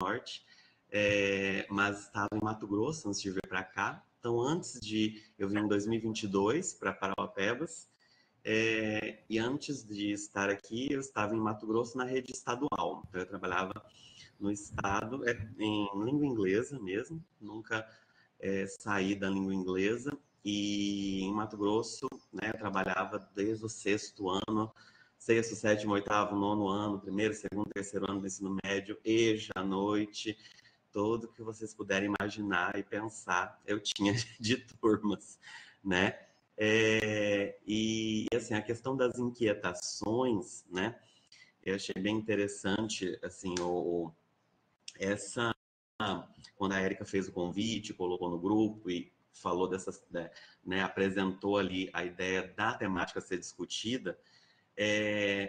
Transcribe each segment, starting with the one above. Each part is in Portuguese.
Norte, mas estava em Mato Grosso antes de vir para cá. Então, eu vim em 2022 para Parauapebas, e antes de estar aqui, eu estava em Mato Grosso na rede estadual. Então, eu trabalhava no estado, em língua inglesa mesmo, nunca saí da língua inglesa. E em Mato Grosso, né, eu trabalhava desde o sexto ano, sexto, sétimo, oitavo, nono ano, primeiro, segundo, terceiro ano do ensino médio, EJA à noite, tudo que vocês puderem imaginar e pensar, eu tinha de turmas, né? E assim, a questão das inquietações, né? Eu achei bem interessante, assim, essa quando a Érica fez o convite, colocou no grupo e falou dessas, né, apresentou ali a ideia da temática a ser discutida,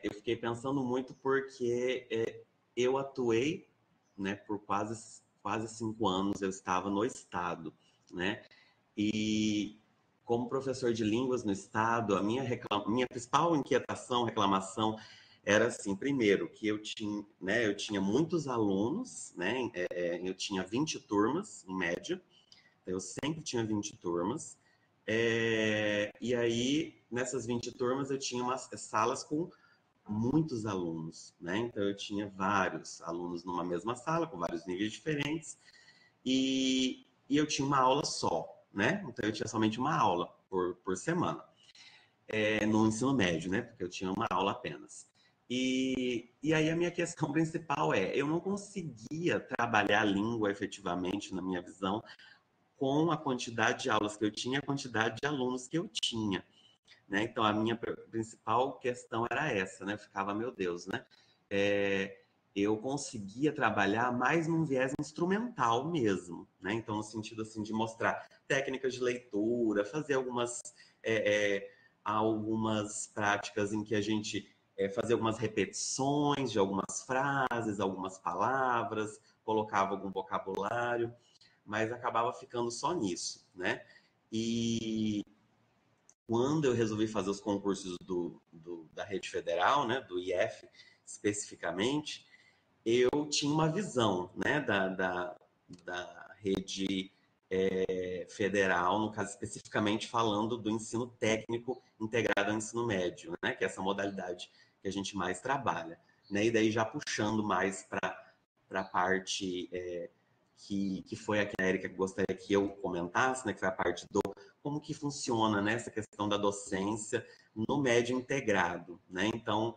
eu fiquei pensando muito porque eu atuei, né, por quase 5 anos, eu estava no estado, né, e como professor de línguas no estado, a minha principal inquietação, reclamação, era assim, primeiro, que eu tinha muitos alunos, né, eu tinha 20 turmas, em média, então eu sempre tinha 20 turmas, e aí, nessas 20 turmas, eu tinha umas salas com muitos alunos, né? Então eu tinha vários alunos numa mesma sala, com vários níveis diferentes, e eu tinha uma aula só, né? Então eu tinha somente uma aula por semana, no ensino médio, né? Porque eu tinha uma aula apenas. E aí a minha questão principal eu não conseguia trabalhar a língua efetivamente, na minha visão, com a quantidade de aulas que eu tinha, a quantidade de alunos que eu tinha, né? Então a minha principal questão era essa, né? Eu ficava, meu Deus, né? Eu conseguia trabalhar mais num viés instrumental mesmo, né? Então no sentido assim de mostrar técnicas de leitura, fazer algumas práticas em que a gente fazia algumas repetições de algumas frases, algumas palavras, colocava algum vocabulário, mas acabava ficando só nisso, né? E quando eu resolvi fazer os concursos da rede federal, né, do IF especificamente, eu tinha uma visão, né, da rede federal, no caso especificamente falando do ensino técnico integrado ao ensino médio, né, que é essa modalidade que a gente mais trabalha, né, e daí já puxando mais para a parte que foi a que a Érica gostaria que eu comentasse, né, que foi a parte do como que funciona, né, essa questão da docência no médio integrado, né? Então,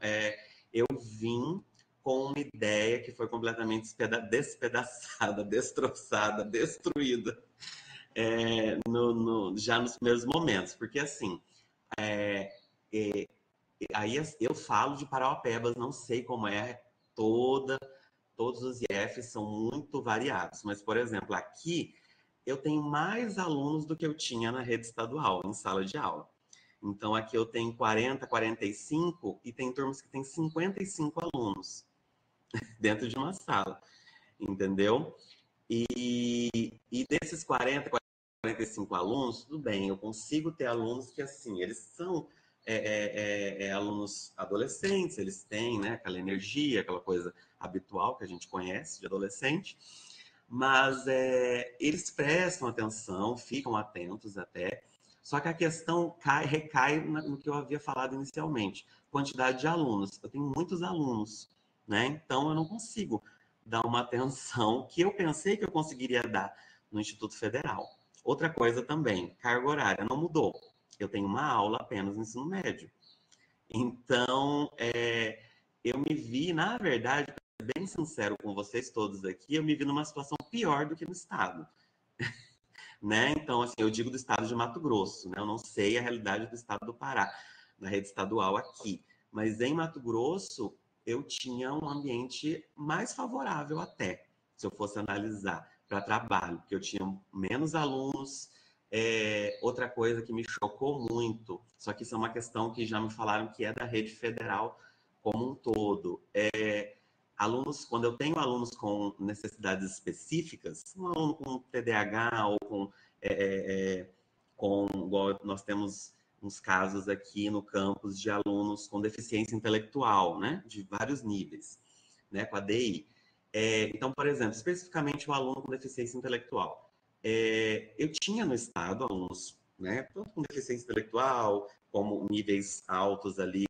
eu vim com uma ideia que foi completamente despedaçada, destroçada, destruída, já nos primeiros momentos, porque assim, aí eu falo de Parauapebas, não sei como é todos os IFs são muito variados, mas, por exemplo, aqui eu tenho mais alunos do que eu tinha na rede estadual, em sala de aula. Então, aqui eu tenho 40, 45 e tem turmas que tem 55 alunos dentro de uma sala, entendeu? E desses 40, 45 alunos, tudo bem, eu consigo ter alunos que, assim, eles são alunos adolescentes, eles têm, né, aquela energia, aquela coisa habitual que a gente conhece de adolescente, mas eles prestam atenção, ficam atentos até, só que a questão recai no que eu havia falado inicialmente, quantidade de alunos. Eu tenho muitos alunos, né? Então eu não consigo dar uma atenção que eu pensei que eu conseguiria dar no Instituto Federal. Outra coisa também, carga horária não mudou. Eu tenho uma aula apenas no ensino médio. Então, eu me vi, na verdade, bem sincero com vocês todos aqui, eu me vi numa situação pior do que no estado, né? Então, assim, eu digo do estado de Mato Grosso, né? Eu não sei a realidade do estado do Pará, na rede estadual aqui, mas em Mato Grosso eu tinha um ambiente mais favorável até, se eu fosse analisar para trabalho, porque eu tinha menos alunos. Outra coisa que me chocou muito, só que isso é uma questão que já me falaram que é da rede federal como um todo, alunos, quando eu tenho alunos com necessidades específicas, um aluno com TDAH ou igual nós temos uns casos aqui no campus de alunos com deficiência intelectual, né, de vários níveis, né, com a DI. Então, por exemplo, especificamente o aluno com deficiência intelectual. Eu tinha no estado alunos, né, tanto com deficiência intelectual, como níveis altos ali,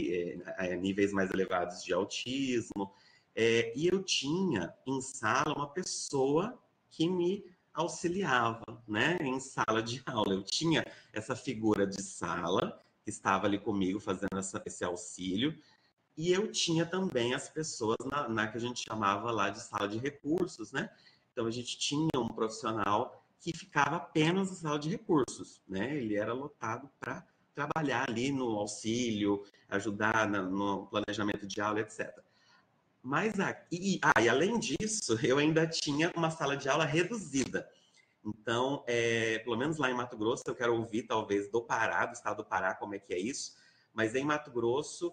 níveis mais elevados de autismo, e eu tinha em sala uma pessoa que me auxiliava, né, em sala de aula. Eu tinha essa figura de sala que estava ali comigo fazendo esse auxílio, e eu tinha também as pessoas na que a gente chamava lá de sala de recursos, né? Então a gente tinha um profissional que ficava apenas na sala de recursos, né? Ele era lotado para trabalhar ali no auxílio, ajudar no planejamento de aula, etc. Mas aqui, e além disso, eu ainda tinha uma sala de aula reduzida. Então, pelo menos lá em Mato Grosso, eu quero ouvir, talvez, do Pará, do estado do Pará, como é que é isso. Mas em Mato Grosso,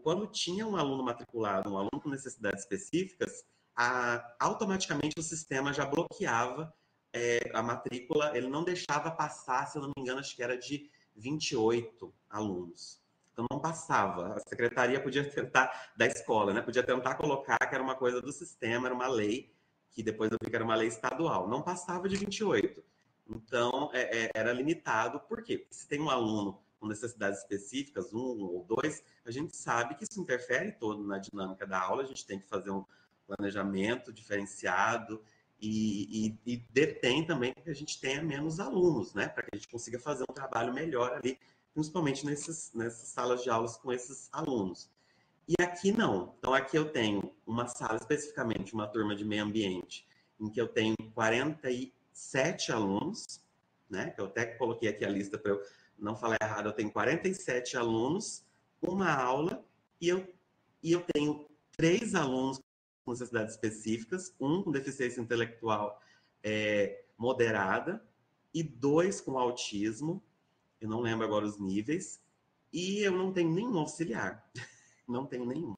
quando tinha um aluno matriculado, um aluno com necessidades específicas, automaticamente o sistema já bloqueava a matrícula, ele não deixava passar, se eu não me engano, acho que era de 28 alunos. Então não passava. A secretaria podia tentar, da escola, né? Podia tentar colocar que era uma coisa do sistema, era uma lei, que depois eu vi que era uma lei estadual. Não passava de 28. Então, era limitado. Por quê? Porque se tem um aluno com necessidades específicas, um ou dois, a gente sabe que isso interfere todo na dinâmica da aula, a gente tem que fazer um planejamento diferenciado e detém também que a gente tenha menos alunos, né? Para que a gente consiga fazer um trabalho melhor ali, principalmente nessas salas de aulas com esses alunos. E aqui não. Então, aqui eu tenho uma sala, especificamente uma turma de meio ambiente, em que eu tenho 47 alunos, né? Eu até coloquei aqui a lista para eu não falar errado. Eu tenho 47 alunos, uma aula, e eu tenho 3 alunos com necessidades específicas, um com deficiência intelectual moderada e 2 com autismo. Eu não lembro agora os níveis. E eu não tenho nenhum auxiliar. Não tenho nenhum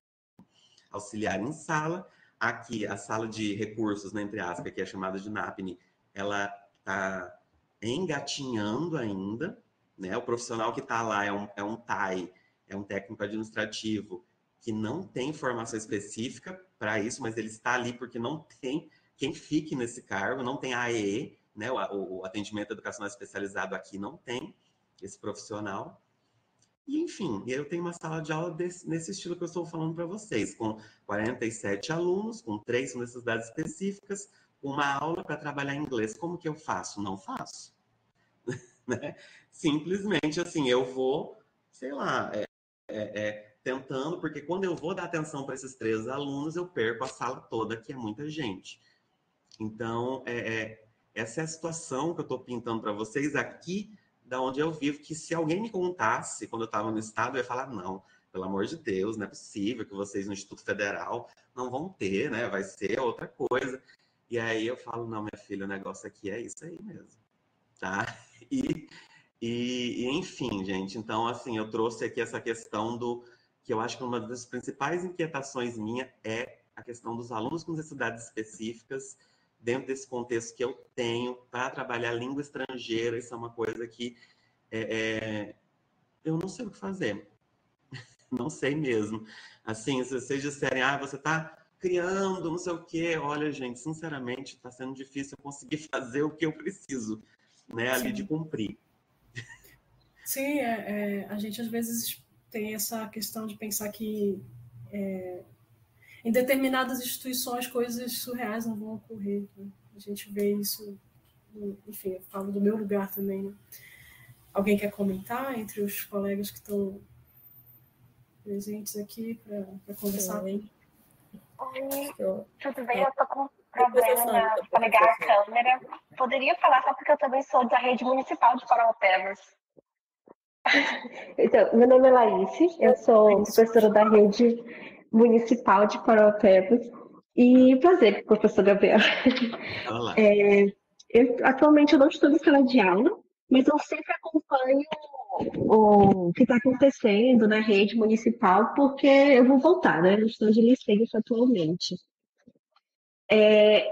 auxiliar em sala. Aqui, a sala de recursos, né, entre aspas, que é chamada de NAPNE, ela está engatinhando ainda, né? O profissional que está lá é um TAI, é um técnico administrativo, que não tem formação específica para isso, mas ele está ali porque não tem quem fique nesse cargo, não tem AEE, né? O atendimento educacional especializado aqui não tem esse profissional. E, enfim, eu tenho uma sala de aula nesse estilo que eu estou falando para vocês, com 47 alunos, com 3 necessidades específicas, uma aula para trabalhar inglês. Como que eu faço? Não faço. Né? Simplesmente assim, eu vou, sei lá, tentando, porque quando eu vou dar atenção para esses 3 alunos, eu perco a sala toda, que é muita gente. Então, essa é a situação que eu estou pintando para vocês aqui, da onde eu vivo, que se alguém me contasse quando eu estava no estado, eu ia falar, não, pelo amor de Deus, não é possível que vocês no Instituto Federal não vão ter, né? Vai ser outra coisa. E aí eu falo, não, minha filha, o negócio aqui é isso aí mesmo, tá? E, enfim, gente, então, assim, eu trouxe aqui essa questão que eu acho que uma das principais inquietações minha é a questão dos alunos com necessidades específicas dentro desse contexto que eu tenho para trabalhar língua estrangeira. Isso é uma coisa que eu não sei o que fazer. Não sei mesmo. Assim, se vocês disserem, você está criando, não sei o quê. Olha, gente, sinceramente, está sendo difícil eu conseguir fazer o que eu preciso, né, ali de cumprir. Sim, a gente às vezes tem essa questão de pensar que em determinadas instituições coisas surreais não vão ocorrer. Né? A gente vê isso, enfim, eu falo do meu lugar também. Né? Alguém quer comentar entre os colegas que estão presentes aqui para conversar? Oi, tudo bem? Eu estou com problema para ligar a câmera. Poderia falar só porque eu também sou da rede municipal de Parauapebas. Então, meu nome é Laís, eu sou professora da rede municipal de Parauapebas. E prazer, professor Gabriel. Olá. Atualmente eu não estou em sala de aula, mas eu sempre acompanho o que está acontecendo na rede municipal, porque eu vou voltar, né? Eu estou de licença atualmente.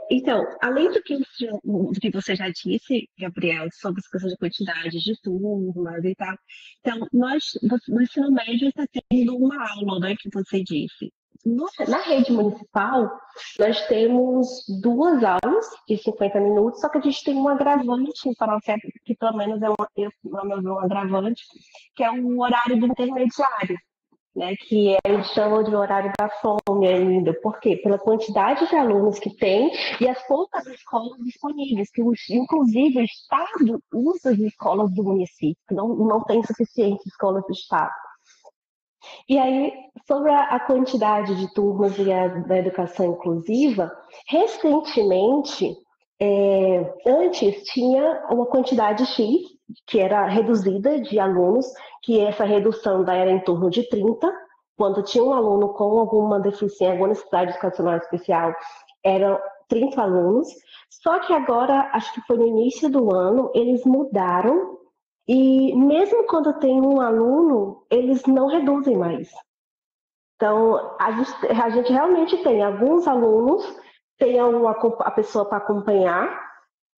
Então, além do que você já disse, Gabriel, sobre as questões de quantidade de turmas e tal, então, no ensino médio está tendo uma aula, né, que você disse. Na rede municipal, nós temos 2 aulas de 50 minutos, só que a gente tem um agravante, para que pelo menos é um agravante, que é o horário do intermediário, né, que a gente chama de horário da fome ainda. Por quê? Pela quantidade de alunos que tem e as poucas escolas disponíveis, que inclusive o Estado usa as escolas do município, não tem suficientes escolas do Estado. E aí, sobre a quantidade de turmas da educação inclusiva, recentemente, antes tinha uma quantidade X, que era reduzida de alunos, que essa redução era em torno de 30, quando tinha um aluno com alguma deficiência, alguma necessidade educacional especial, eram 30 alunos, só que agora, acho que foi no início do ano, eles mudaram, e mesmo quando tem um aluno, eles não reduzem mais. Então, a gente realmente tem alguns alunos, tem a pessoa para acompanhar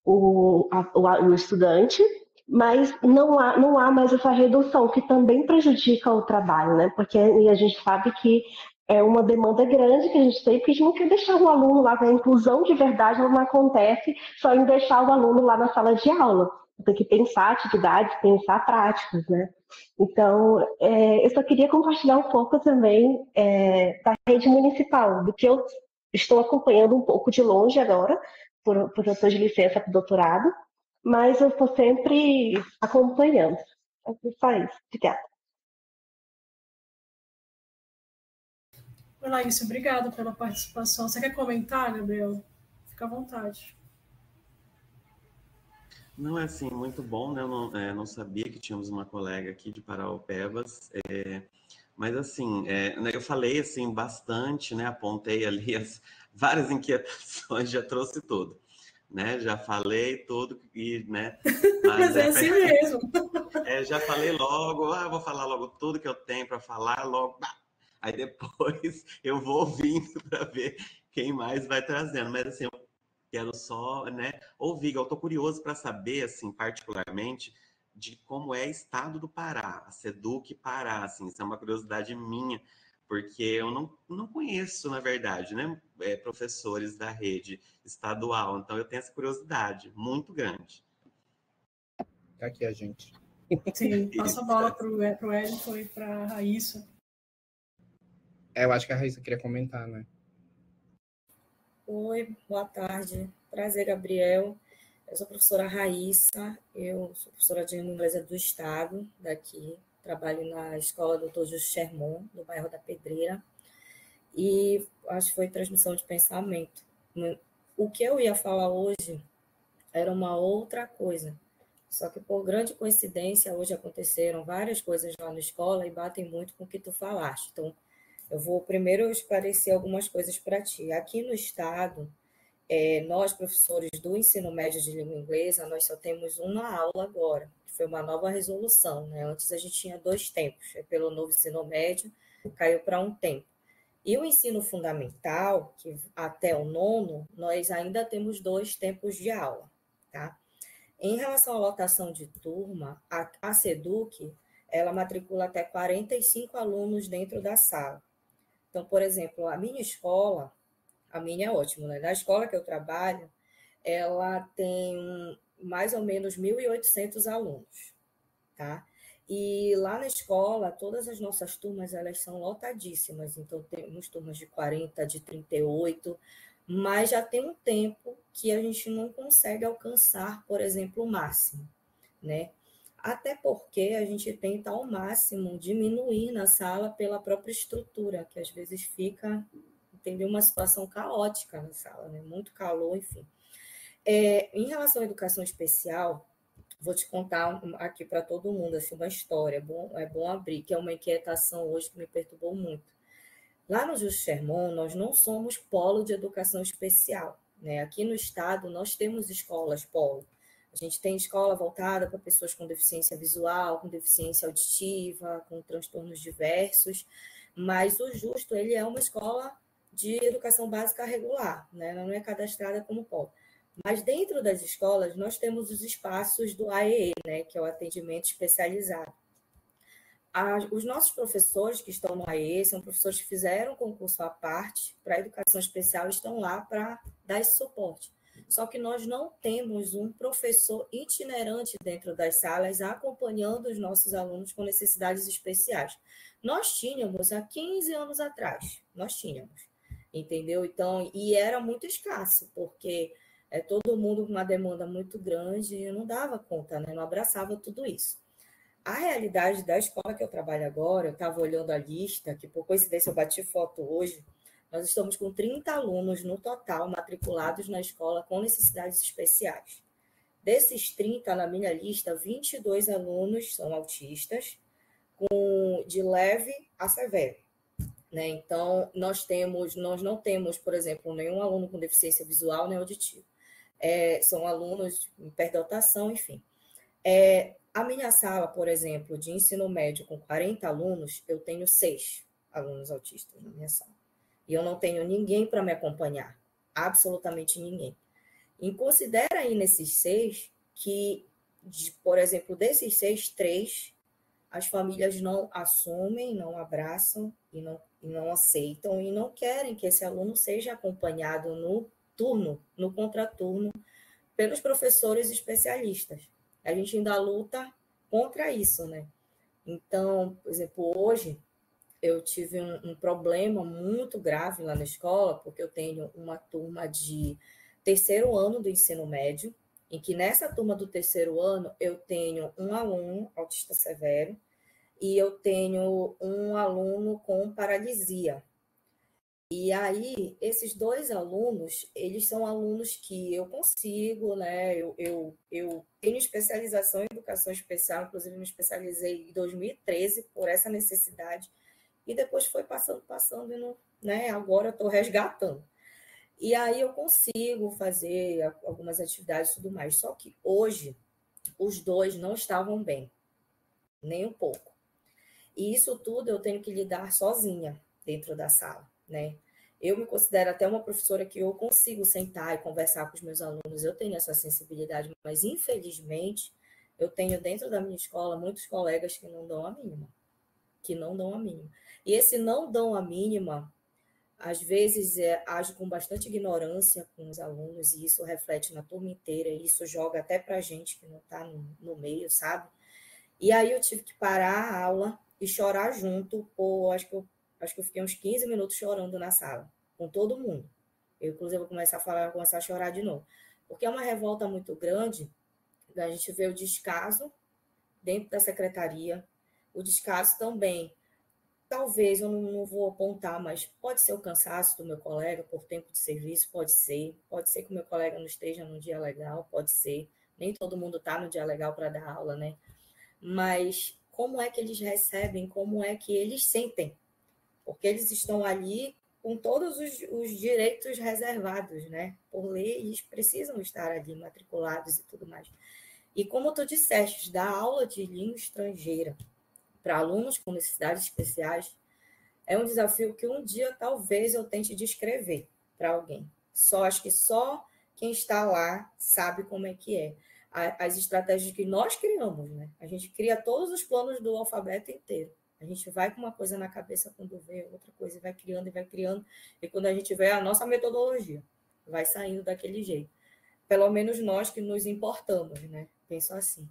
o estudante, mas não há mais essa redução, que também prejudica o trabalho, né? Porque a gente sabe que é uma demanda grande que a gente tem, porque a gente não quer deixar o aluno lá, a inclusão de verdade não acontece só em deixar o aluno lá na sala de aula. Tem que pensar atividades, pensar práticas, né? Então, eu só queria compartilhar um pouco também da rede municipal, do que eu estou acompanhando um pouco de longe agora, porque eu estou de licença para o doutorado, mas eu estou sempre acompanhando. É só isso. Obrigada. Laís, obrigada pela participação. Você quer comentar, Gabriel? Fica à vontade. Não, é assim, muito bom, né? Eu não sabia que tínhamos uma colega aqui de Paraopebas, mas assim, né, eu falei assim bastante, né? Apontei ali as várias inquietações, já trouxe tudo, né? Já falei tudo e, né? Mas é assim mesmo. Já falei logo, vou falar logo tudo que eu tenho para falar logo. Aí depois eu vou ouvindo para ver quem mais vai trazendo, mas assim, eu quero só, né, ouvir. Eu estou curioso para saber, assim, particularmente, de como é o estado do Pará, a SEDUC Pará, assim, isso é uma curiosidade minha, porque eu não conheço, na verdade, né, professores da rede estadual, então eu tenho essa curiosidade muito grande. Aqui a gente. Sim, passa a bola para o Wellington e para a Raíssa. Eu acho que a Raíssa queria comentar, né? Oi, boa tarde. Prazer, Gabriel. Eu sou a professora Raíssa, eu sou professora de língua inglesa do Estado, daqui. Trabalho na escola Dr. Justo Sherman, no bairro da Pedreira. E acho que foi transmissão de pensamento. O que eu ia falar hoje era uma outra coisa. Só que, por grande coincidência, hoje aconteceram várias coisas lá na escola e batem muito com o que tu falaste. Então, eu vou primeiro esclarecer algumas coisas para ti. Aqui no Estado, nós, professores do ensino médio de língua inglesa, nós só temos uma aula agora, que foi uma nova resolução, né? Antes a gente tinha 2 tempos, pelo novo ensino médio, caiu para 1 tempo. E o ensino fundamental, que até o 9º, nós ainda temos 2 tempos de aula, tá? Em relação à lotação de turma, a SEDUC, ela matricula até 45 alunos dentro da sala. Então, por exemplo, a minha escola, a minha é ótimo, né? Na escola que eu trabalho, ela tem mais ou menos 1.800 alunos, tá? E lá na escola, todas as nossas turmas, elas são lotadíssimas. Então, temos turmas de 40, de 38, mas já tem um tempo que a gente não consegue alcançar, por exemplo, o máximo, né? Até porque a gente tenta ao máximo diminuir na sala pela própria estrutura, que às vezes fica, entendeu, uma situação caótica na sala, né? Muito calor, enfim. Em relação à educação especial, vou te contar aqui para todo mundo assim, uma história, é bom abrir, que é uma inquietação hoje que me perturbou muito. Lá no Justo Sherman, nós não somos polo de educação especial, né? Aqui no estado, nós temos escolas polo. A gente tem escola voltada para pessoas com deficiência visual, com deficiência auditiva, com transtornos diversos, mas o Justo, ele é uma escola de educação básica regular, né? Não é cadastrada como polo. Mas dentro das escolas, nós temos os espaços do AEE, né? Que é o atendimento especializado. Os nossos professores que estão no AE, são professores que fizeram concurso à parte para a educação especial, estão lá para dar esse suporte. Só que nós não temos um professor itinerante dentro das salas acompanhando os nossos alunos com necessidades especiais. Nós tínhamos há 15 anos atrás, nós tínhamos, entendeu? Então, e era muito escasso, porque todo mundo com uma demanda muito grande, e eu não dava conta, né? Não abraçava tudo isso. A realidade da escola que eu trabalho agora, eu estava olhando a lista, que por coincidência eu bati foto hoje, nós estamos com 30 alunos no total matriculados na escola com necessidades especiais. Desses 30, na minha lista, 22 alunos são autistas, de leve a severo. Né? Então, nós não temos, por exemplo, nenhum aluno com deficiência visual nem auditiva. São alunos em hiperdotação, enfim. A minha sala, por exemplo, de ensino médio com 40 alunos, eu tenho 6 alunos autistas na minha sala. E eu não tenho ninguém para me acompanhar, absolutamente ninguém. E considera aí nesses 6 que, por exemplo, desses 6, 3, as famílias não assumem, não abraçam e não aceitam e não querem que esse aluno seja acompanhado no contraturno, pelos professores especialistas. A gente ainda luta contra isso, né? Então, por exemplo, hoje eu tive um problema muito grave lá na escola, porque eu tenho uma turma de terceiro ano do ensino médio, em que nessa turma do terceiro ano eu tenho um aluno autista severo e eu tenho um aluno com paralisia. E aí, esses 2 alunos, eles são alunos que eu consigo, né? Eu tenho especialização em educação especial, inclusive me especializei em 2013 por essa necessidade, e depois foi passando, e não, né? Agora eu estou resgatando. E aí eu consigo fazer algumas atividades e tudo mais. Só que hoje, os 2 não estavam bem, nem um pouco. E isso tudo eu tenho que lidar sozinha dentro da sala, né? Eu me considero até uma professora que eu consigo sentar e conversar com os meus alunos, eu tenho essa sensibilidade, mas infelizmente eu tenho dentro da minha escola muitos colegas que não dão a mínima, E esse não dão a mínima, às vezes age com bastante ignorância com os alunos, e isso reflete na turma inteira, e isso joga até para a gente que não está no meio, sabe? E aí eu tive que parar a aula e chorar junto, acho que eu fiquei uns 15 minutos chorando na sala, com todo mundo. Eu, inclusive, vou começar a chorar de novo. Porque é uma revolta muito grande da gente ver o descaso dentro da secretaria, o descaso também, talvez, eu não vou apontar, mas pode ser o cansaço do meu colega por tempo de serviço, pode ser que o meu colega não esteja num dia legal, pode ser, nem todo mundo está no dia legal para dar aula, né? Mas como é que eles recebem, como é que eles sentem? Porque eles estão ali com todos os direitos reservados, né? Por lei, eles precisam estar ali matriculados e tudo mais. E como tu disseste, dar aula de língua estrangeira para alunos com necessidades especiais é um desafio que um dia talvez eu tente descrever para alguém. Acho que só quem está lá sabe como é que é. As estratégias que nós criamos, né? A gente cria todos os planos do alfabeto inteiro. A gente vai com uma coisa na cabeça quando vê outra coisa, vai criando, e quando a gente vê a nossa metodologia, vai saindo daquele jeito. Pelo menos nós que nos importamos, né? Penso assim.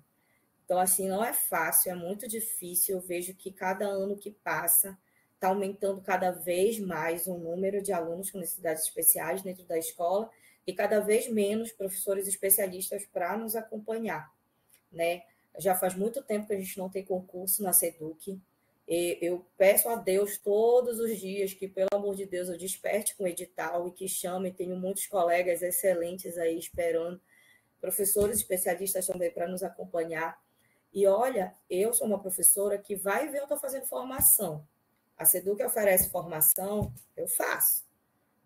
Então, assim, não é fácil, é muito difícil. Eu vejo que cada ano que passa está aumentando cada vez mais o número de alunos com necessidades especiais dentro da escola e cada vez menos professores especialistas para nos acompanhar, né? Já faz muito tempo que a gente não tem concurso na SEDUC. E eu peço a Deus todos os dias que, pelo amor de Deus, eu desperte com o edital e que chame. Tenho muitos colegas excelentes aí esperando, professores especialistas também para nos acompanhar. E olha, eu sou uma professora que vai ver eu estou fazendo formação. A SEDUC oferece formação, eu faço.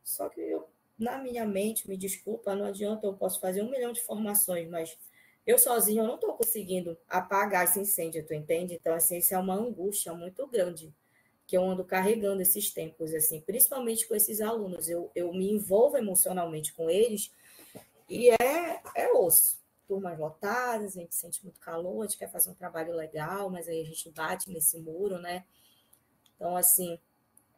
Só que eu, na minha mente, me desculpa, não adianta, eu posso fazer 1 milhão de formações, mas eu sozinha eu não estou conseguindo apagar esse incêndio, tu entende? Então, assim, isso é uma angústia muito grande que eu ando carregando esses tempos, assim, principalmente com esses alunos. Eu me envolvo emocionalmente com eles e é osso. turmas lotadas, a gente sente muito calor, a gente quer fazer um trabalho legal, mas aí a gente bate nesse muro, né? Então, assim,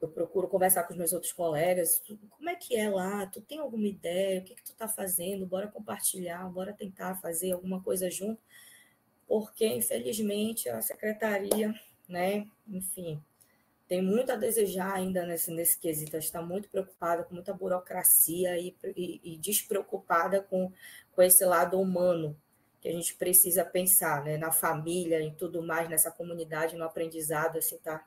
eu procuro conversar com os meus outros colegas, como é que é lá? Tu tem alguma ideia? O que que tu tá fazendo? Bora compartilhar, bora tentar fazer alguma coisa junto, porque, infelizmente, a secretaria, né, enfim, tem muito a desejar ainda nesse quesito. A gente está muito preocupada com muita burocracia e despreocupada com esse lado humano que a gente precisa pensar, né? Na família e tudo mais, nessa comunidade, no aprendizado, assim, tá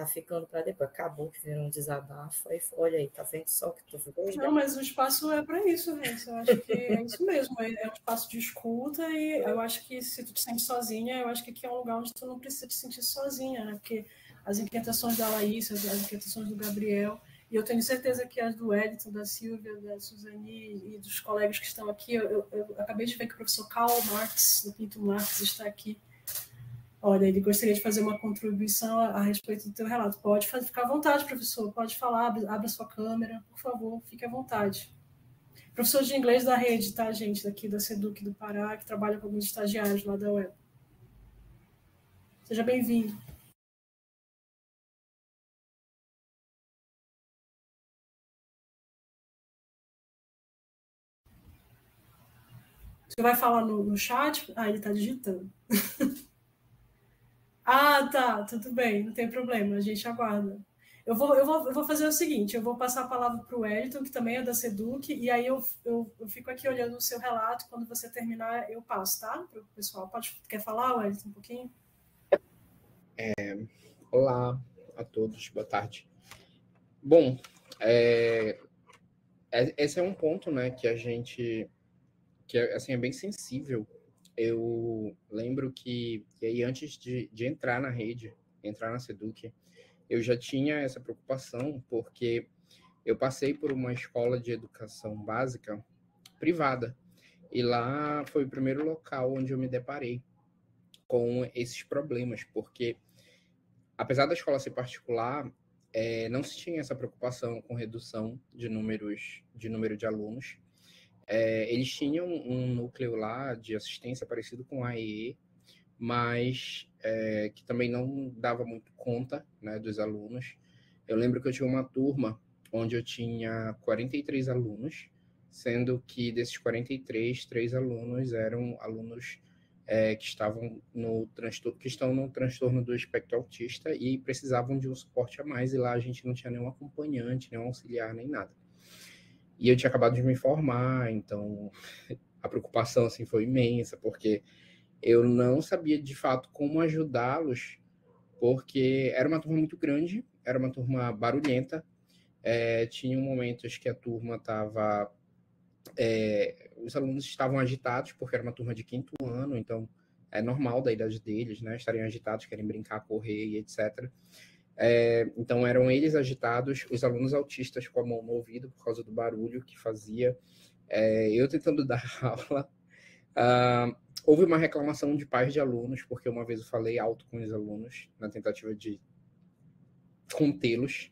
ficando para depois. Acabou que virou um desabafo. Aí, olha aí, tá vendo só o que tu fez? Não, mas o espaço é para isso, né? Eu acho que é isso mesmo, é um espaço de escuta e eu acho que se tu te sente sozinha, eu acho que aqui é um lugar onde tu não precisa te sentir sozinha, né? Porque as inquietações da Laís, as inquietações do Gabriel, e eu tenho certeza que as do Wellington, da Silvia, da Suzane e dos colegas que estão aqui, eu acabei de ver que o professor Karl Marx, do Pinto Marx, está aqui. Olha, ele gostaria de fazer uma contribuição a respeito do teu relato. Pode ficar à vontade, professor, pode falar, abre a sua câmera, por favor, fique à vontade. Professor de inglês da rede, tá, gente, daqui da SEDUC do Pará, que trabalha com alguns estagiários lá da UEL. Seja bem-vindo. Você vai falar no chat? Ah, ele está digitando. Ah, tá, tudo bem, não tem problema, a gente aguarda. Eu vou fazer o seguinte, eu vou passar a palavra para o Wellington, que também é da SEDUC, e aí eu fico aqui olhando o seu relato, quando você terminar eu passo, tá? Para o pessoal. Quer falar, Wellington, um pouquinho? Olá a todos, boa tarde. Bom, esse é um ponto, né, que a gente, que assim, é bem sensível. Eu lembro que aí antes de entrar na rede, entrar na SEDUC, eu já tinha essa preocupação, porque eu passei por uma escola de educação básica privada, e lá foi o primeiro local onde eu me deparei com esses problemas, porque apesar da escola ser particular, não se tinha essa preocupação com redução de número de alunos. Eles tinham um núcleo lá de assistência parecido com a AEE, mas que também não dava muito conta, né, dos alunos. Eu lembro que eu tinha uma turma onde eu tinha 43 alunos, sendo que desses 43, 3 alunos eram alunos que estavam que estão no transtorno do espectro autista e precisavam de um suporte a mais, e lá a gente não tinha nenhum acompanhante, nenhum auxiliar, nem nada. E eu tinha acabado de me formar, então a preocupação assim foi imensa, porque eu não sabia de fato como ajudá-los, porque era uma turma muito grande, era uma turma barulhenta, tinha momentos que a turma estava... os alunos estavam agitados, porque era uma turma de 5º ano, então é normal da idade deles, né, estarem agitados, querem brincar, correr e etc. Então eram eles agitados, os alunos autistas com a mão no ouvido por causa do barulho que fazia, eu tentando dar aula. Houve uma reclamação de pais de alunos, porque uma vez eu falei alto com os alunos, na tentativa de contê-los.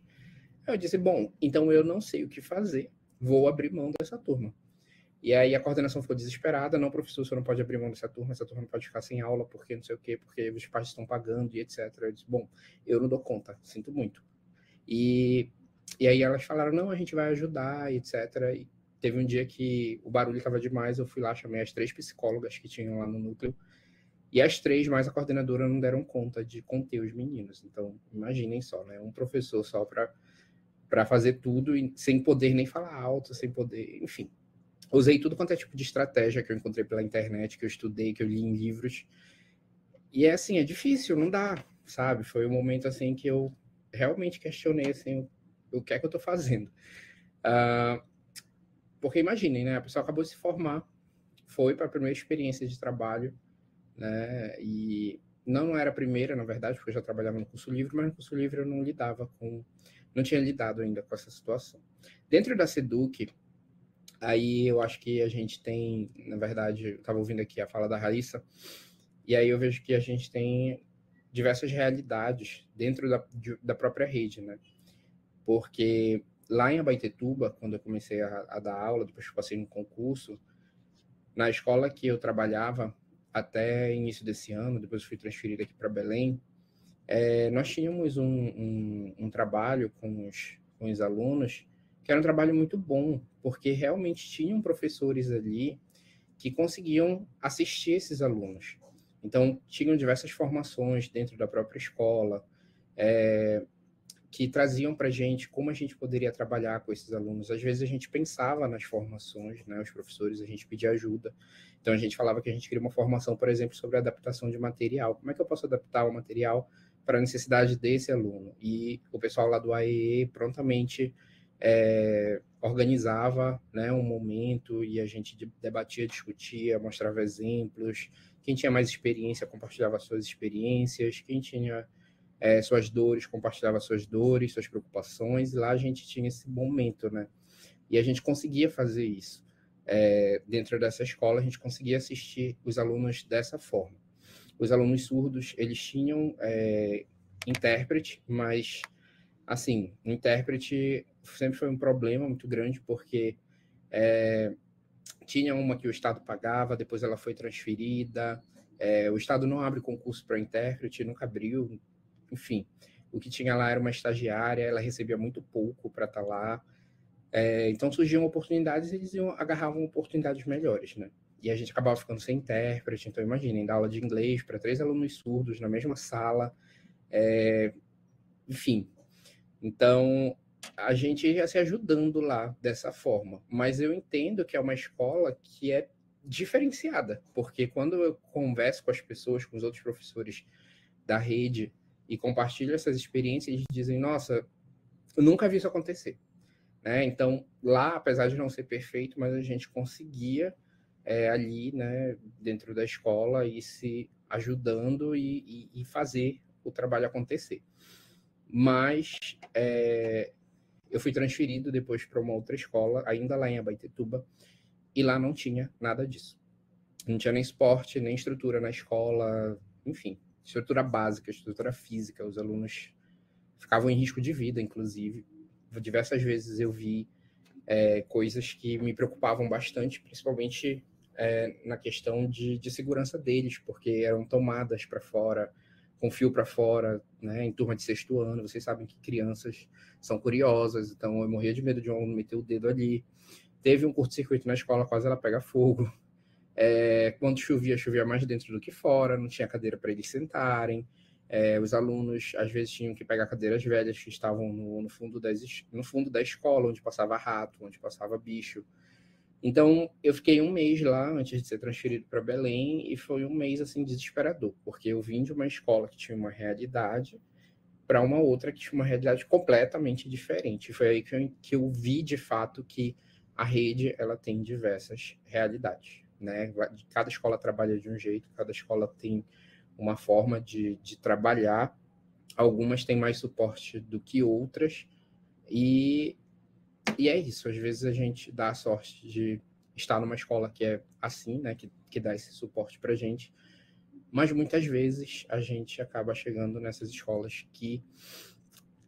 Eu disse, bom, então eu não sei o que fazer, vou abrir mão dessa turma. E aí a coordenação ficou desesperada, não, professor, você não pode abrir mão dessa turma não pode ficar sem aula, porque não sei o quê, porque os pais estão pagando e etc. Eu disse, bom, eu não dou conta, sinto muito. E aí elas falaram, não, a gente vai ajudar, e etc. E teve um dia que o barulho estava demais, eu fui lá, chamei as 3 psicólogas que tinham lá no núcleo, e as 3, mais a coordenadora, não deram conta de conter os meninos. Então, imaginem só, né? Um professor só para fazer tudo, e sem poder nem falar alto, sem poder, enfim. Usei tudo quanto é tipo de estratégia que eu encontrei pela internet, que eu estudei, que eu li em livros. E assim, é difícil, não dá, sabe? Foi um momento assim que eu realmente questionei assim, o que é que eu tô fazendo. Porque imaginem, né? A pessoa acabou de se formar, foi para a primeira experiência de trabalho, né? E não era a primeira, na verdade, porque eu já trabalhava no curso livre, mas no curso livre eu não tinha lidado ainda com essa situação. Dentro da SEDUC, aí eu acho que a gente tem, na verdade, eu estava ouvindo aqui a fala da Raíssa, e aí eu vejo que a gente tem diversas realidades dentro da própria rede, né? Porque lá em Abaetetuba, quando eu comecei a dar aula, depois que eu passei no concurso, Na escola que eu trabalhava, até início desse ano, depois fui transferido aqui para Belém, nós tínhamos um trabalho com os alunos, que era um trabalho muito bom, porque realmente tinham professores ali que conseguiam assistir esses alunos. Então, tinham diversas formações dentro da própria escola, que traziam para a gente como a gente poderia trabalhar com esses alunos. Às vezes a gente pensava nas formações, né, os professores, a gente pedia ajuda. Então, a gente falava que a gente queria uma formação, por exemplo, sobre adaptação de material. Como é que eu posso adaptar o material para a necessidade desse aluno? E o pessoal lá do AEE prontamente organizava, né, um momento e a gente debatia, discutia, mostrava exemplos. Quem tinha mais experiência compartilhava suas experiências, quem tinha suas dores compartilhava suas dores, suas preocupações, e lá a gente tinha esse momento, né? E a gente conseguia fazer isso. Dentro dessa escola, a gente conseguia assistir os alunos dessa forma. Os alunos surdos, eles tinham intérprete, mas, assim, o intérprete sempre foi um problema muito grande, porque tinha uma que o Estado pagava, depois ela foi transferida, o Estado não abre concurso para intérprete, nunca abriu, enfim. O que tinha lá era uma estagiária, ela recebia muito pouco para estar lá, então surgiam oportunidades e eles agarravam oportunidades melhores, né? E a gente acabava ficando sem intérprete, então imaginem, dar aula de inglês para 3 alunos surdos na mesma sala, enfim. Então, a gente ia se ajudando lá dessa forma. Mas eu entendo que é uma escola que é diferenciada, porque quando eu converso com as pessoas, com os outros professores da rede e compartilho essas experiências, eles dizem, nossa, eu nunca vi isso acontecer. Né? Então, lá, apesar de não ser perfeito, mas a gente conseguia ali, né, dentro da escola, ir se ajudando e fazer o trabalho acontecer. Mas eu fui transferido depois para uma outra escola, ainda lá em Abaetetuba, e lá não tinha nada disso. Não tinha nem esporte, nem estrutura na escola, enfim, estrutura básica, estrutura física. Os alunos ficavam em risco de vida, inclusive. Diversas vezes eu vi coisas que me preocupavam bastante, principalmente na questão de segurança deles, porque eram tomadas para fora, com fio para fora, né, em turma de 6º ano. Vocês sabem que crianças são curiosas, então eu morria de medo de um aluno meter o dedo ali. Teve um curto-circuito na escola, quase ela pega fogo. Quando chovia mais dentro do que fora, não tinha cadeira para eles sentarem. Os alunos, às vezes, tinham que pegar cadeiras velhas que estavam no fundo da escola, onde passava rato, onde passava bicho. Então, eu fiquei um mês lá, antes de ser transferido para Belém, e foi um mês, assim, desesperador, porque eu vim de uma escola que tinha uma realidade para uma outra que tinha uma realidade completamente diferente. Foi aí que eu vi, de fato, que a rede, ela tem diversas realidades, né? Cada escola trabalha de um jeito, cada escola tem uma forma de trabalhar. Algumas têm mais suporte do que outras, e é isso. Às vezes a gente dá a sorte de estar numa escola que é assim, né, que dá esse suporte para a gente, mas muitas vezes a gente acaba chegando nessas escolas que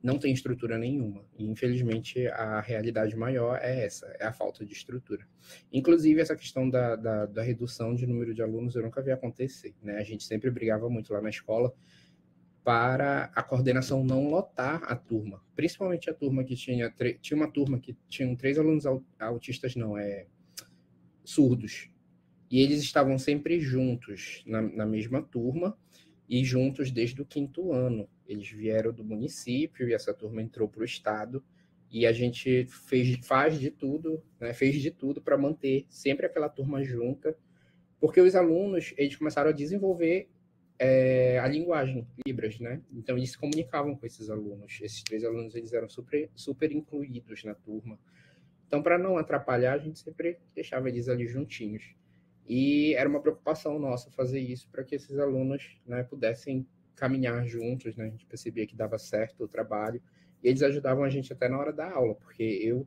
não tem estrutura nenhuma. E, infelizmente, a realidade maior é essa, é a falta de estrutura. Inclusive, essa questão da redução de número de alunos eu nunca vi acontecer, né? A gente sempre brigava muito lá na escola para a coordenação não lotar a turma, principalmente a turma que tinha uma turma que tinham 3 alunos autistas, surdos, e eles estavam sempre juntos na mesma turma e juntos desde o 5º ano. Eles vieram do município e essa turma entrou para o estado, e a gente fez de tudo para manter sempre aquela turma junta, porque os alunos, eles começaram a desenvolver a linguagem Libras, né? Então eles se comunicavam com esses alunos. Esses 3 alunos, eles eram super, super incluídos na turma. Então, para não atrapalhar, a gente sempre deixava eles ali juntinhos. E era uma preocupação nossa fazer isso para que esses alunos, né, pudessem caminhar juntos, né? A gente percebia que dava certo o trabalho, e eles ajudavam a gente até na hora da aula, porque eu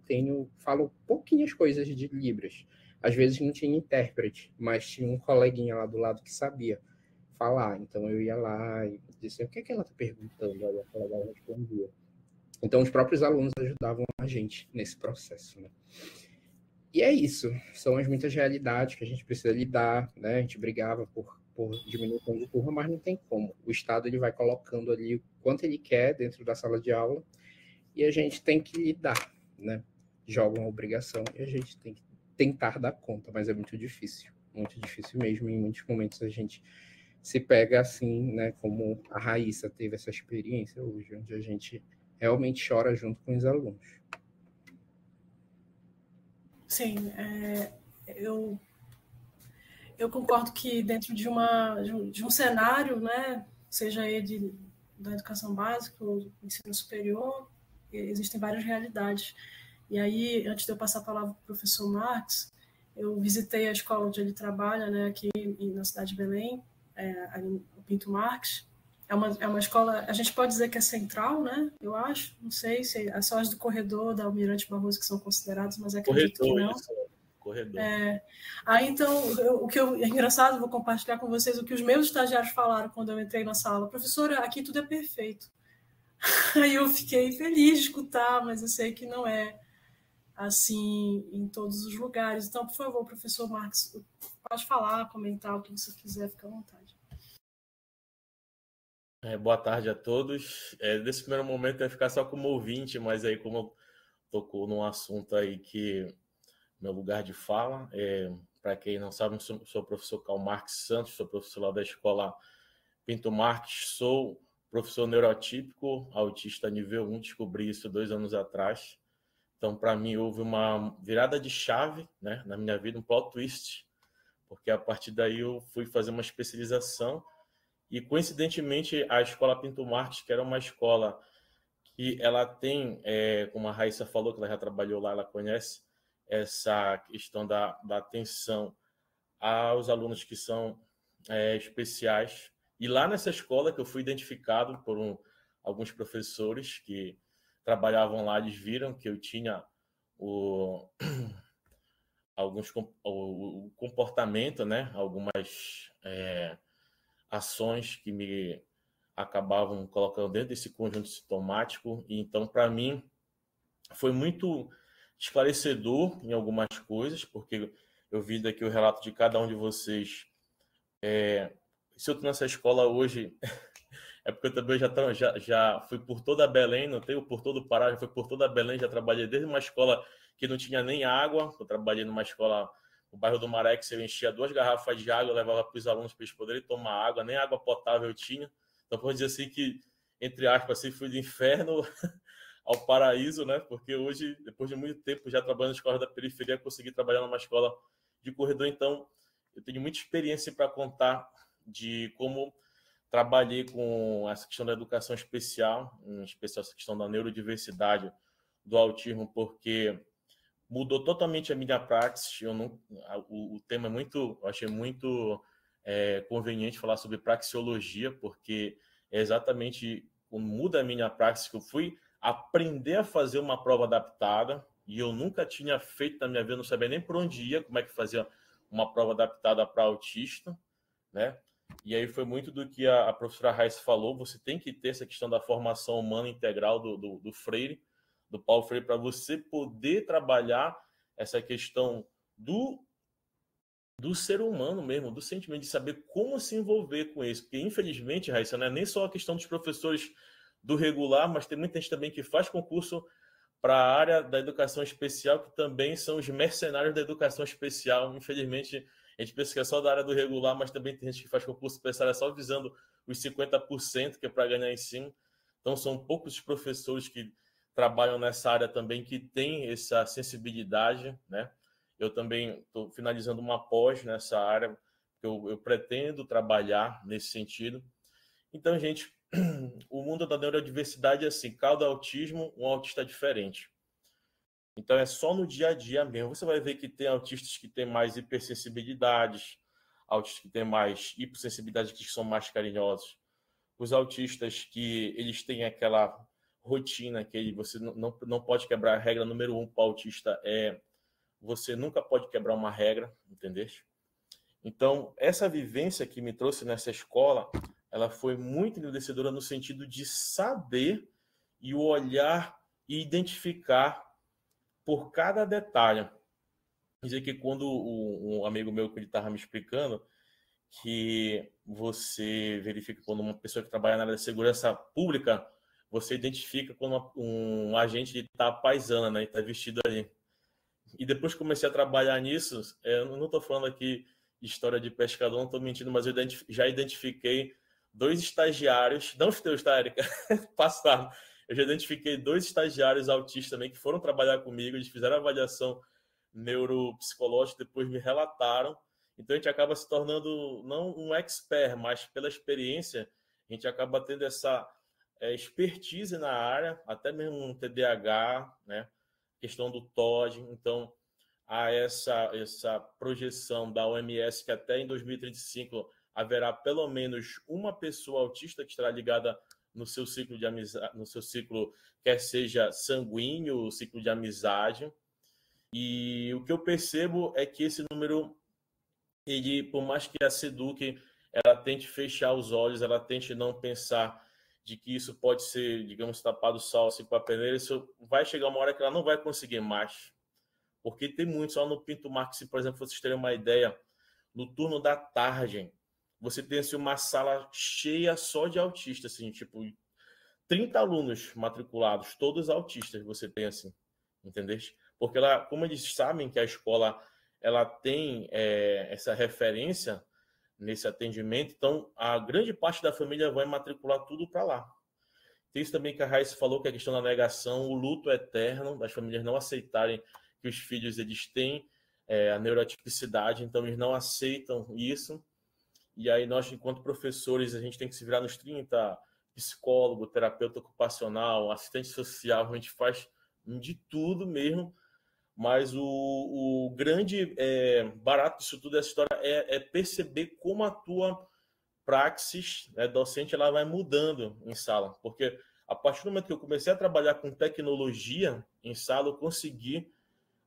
falo pouquinhas coisas de Libras. Às vezes não tinha intérprete, mas tinha um coleguinha lá do lado que sabia falar. Então eu ia lá e disse, o que é que ela está perguntando? Aí a colega respondia. Então os próprios alunos ajudavam a gente nesse processo, né? E é isso, são as muitas realidades que a gente precisa lidar, né? A gente brigava por diminuição de turma, mas não tem como. O Estado ele vai colocando ali o quanto ele quer dentro da sala de aula e a gente tem que lidar, né? Joga uma obrigação e a gente tem que tentar dar conta, mas é muito difícil mesmo. Em muitos momentos a gente se pega assim, né? Como a Raíssa teve essa experiência hoje, onde a gente realmente chora junto com os alunos. Sim, eu concordo que dentro de um cenário, né, seja ele da educação básica ou do ensino superior, existem várias realidades. E aí, antes de eu passar a palavra para o professor Marx, eu visitei a escola onde ele trabalha, né, aqui na cidade de Belém, ali no Pinto Marx. É uma escola, a gente pode dizer que é central, né? Eu acho, não sei se é só as do corredor da Almirante Barroso que são consideradas, mas acredito que não. Isso, corredor. Aí, então, é engraçado, vou compartilhar com vocês o que os meus estagiários falaram quando eu entrei na sala. Professora, aqui tudo é perfeito. Aí eu fiquei feliz de escutar, mas eu sei que não é assim em todos os lugares. Então, por favor, professor Marcos, pode falar, comentar o que você quiser, fica à vontade. Boa tarde a todos. Nesse primeiro momento eu ia ficar só como ouvinte, mas aí como tocou num assunto aí que meu lugar de fala, para quem não sabe, sou o professor Karl Marx Santos, sou professor lá da escola Pinto Marx, sou professor neurotípico, autista nível 1, descobri isso 2 anos atrás. Então, para mim, houve uma virada de chave, né, na minha vida, um plot twist, porque a partir daí eu fui fazer uma especialização e, coincidentemente, a escola Pinto Marx, que era uma escola que ela tem, como a Raíssa falou, que ela já trabalhou lá, ela conhece essa questão da atenção aos alunos que são especiais. E lá nessa escola que eu fui identificado por alguns professores que trabalhavam lá, eles viram que eu tinha o comportamento, né? Algumas ações que me acabavam colocando dentro desse conjunto sintomático. E então, para mim, foi muito esclarecedor em algumas coisas, porque eu vi daqui o relato de cada um de vocês. Se eu estou nessa escola hoje, é porque eu também já fui por toda a Belém, não tenho por todo o Pará, já fui por toda a Belém, já trabalhei desde uma escola que não tinha nem água, eu trabalhei numa escola no bairro do Maré, que eu enchia 2 garrafas de água, eu levava para os alunos para eles poderem tomar água, nem água potável eu tinha. Então, pode dizer assim que, entre aspas, assim, fui do inferno ao paraíso, né? Porque hoje, depois de muito tempo já trabalhando na escola da periferia, consegui trabalhar numa escola de corredor. Então, eu tenho muita experiência para contar de como trabalhei com essa questão da educação especial, em especial essa questão da neurodiversidade, do autismo, porque mudou totalmente a minha praxis. O tema é muito, eu achei muito conveniente falar sobre praxeologia, porque é exatamente quando muda a minha praxis que eu fui aprender a fazer uma prova adaptada, e eu nunca tinha feito na minha vida, não sabia nem por onde ia, como é que fazia uma prova adaptada para autista, né? E aí foi muito do que a professora Raíssa falou, você tem que ter essa questão da formação humana integral do Freire, do Paulo Freire, para você poder trabalhar essa questão do ser humano mesmo, do sentimento, de saber como se envolver com isso. Porque, infelizmente, Raíssa, não é nem só a questão dos professores do regular, mas tem muita gente também que faz concurso para a área da educação especial, que também são os mercenários da educação especial. Infelizmente, a gente pensa que é só da área do regular, mas também tem gente que faz concurso especial só visando os 50%, que é para ganhar em cima. Então, são poucos os professores que trabalham nessa área também que têm essa sensibilidade, né? Eu também estou finalizando uma pós nessa área, que eu pretendo trabalhar nesse sentido. Então, gente, o mundo da neurodiversidade é assim, cada autismo, um autista diferente. Então, é só no dia a dia mesmo. Você vai ver que tem autistas que têm mais hipersensibilidades, autistas que têm mais hipossensibilidade, que são mais carinhosos. Os autistas que eles têm aquela rotina que você não pode quebrar. A regra número 1 para o autista você nunca pode quebrar uma regra, entendeu? Então, essa vivência que me trouxe nessa escola, ela foi muito enriquecedora no sentido de saber e olhar e identificar por cada detalhe. dizer que quando um amigo meu que ele estava me explicando que você verifica quando uma pessoa que trabalha na área de segurança pública, você identifica quando um agente está paisana, né, está vestido ali. E depois que comecei a trabalhar nisso, eu não estou falando aqui de história de pescador, não estou mentindo, mas eu já identifiquei 2 estagiários, não os teus, tá, Érica? Passaram. Eu já identifiquei 2 estagiários autistas também que foram trabalhar comigo, eles fizeram a avaliação neuropsicológica, depois me relataram. Então a gente acaba se tornando não um expert, mas pela experiência a gente acaba tendo essa expertise na área, até mesmo um TDAH, né? Questão do TOD. Então há essa projeção da OMS que até em 2035 haverá pelo menos uma pessoa autista que estará ligada no seu ciclo de amizade, no seu ciclo, quer seja sanguíneo, ciclo de amizade. E o que eu percebo é que esse número, ele, por mais que a SEDUC ela tente fechar os olhos, ela tente não pensar de que isso pode ser, digamos, tapado sal assim com a peneira, isso vai chegar uma hora que ela não vai conseguir mais. Porque tem muito, só no Pinto Marques, por exemplo, vocês terem uma ideia, no turno da tarde, você tem assim, uma sala cheia só de autistas, assim, tipo, 30 alunos matriculados, todos autistas, você tem assim, entendeu? Porque ela, como eles sabem que a escola ela tem essa referência nesse atendimento, então a grande parte da família vai matricular tudo para lá. Tem isso também que a Raíssa falou, que é a questão da negação, o luto eterno, das famílias não aceitarem que os filhos eles têm a neurotipicidade, então eles não aceitam isso. E aí nós, enquanto professores, a gente tem que se virar nos 30, psicólogo, terapeuta ocupacional, assistente social, a gente faz de tudo mesmo, mas o grande barato disso tudo, essa história, é perceber como a tua praxis docente ela vai mudando em sala, porque a partir do momento que eu comecei a trabalhar com tecnologia em sala, eu consegui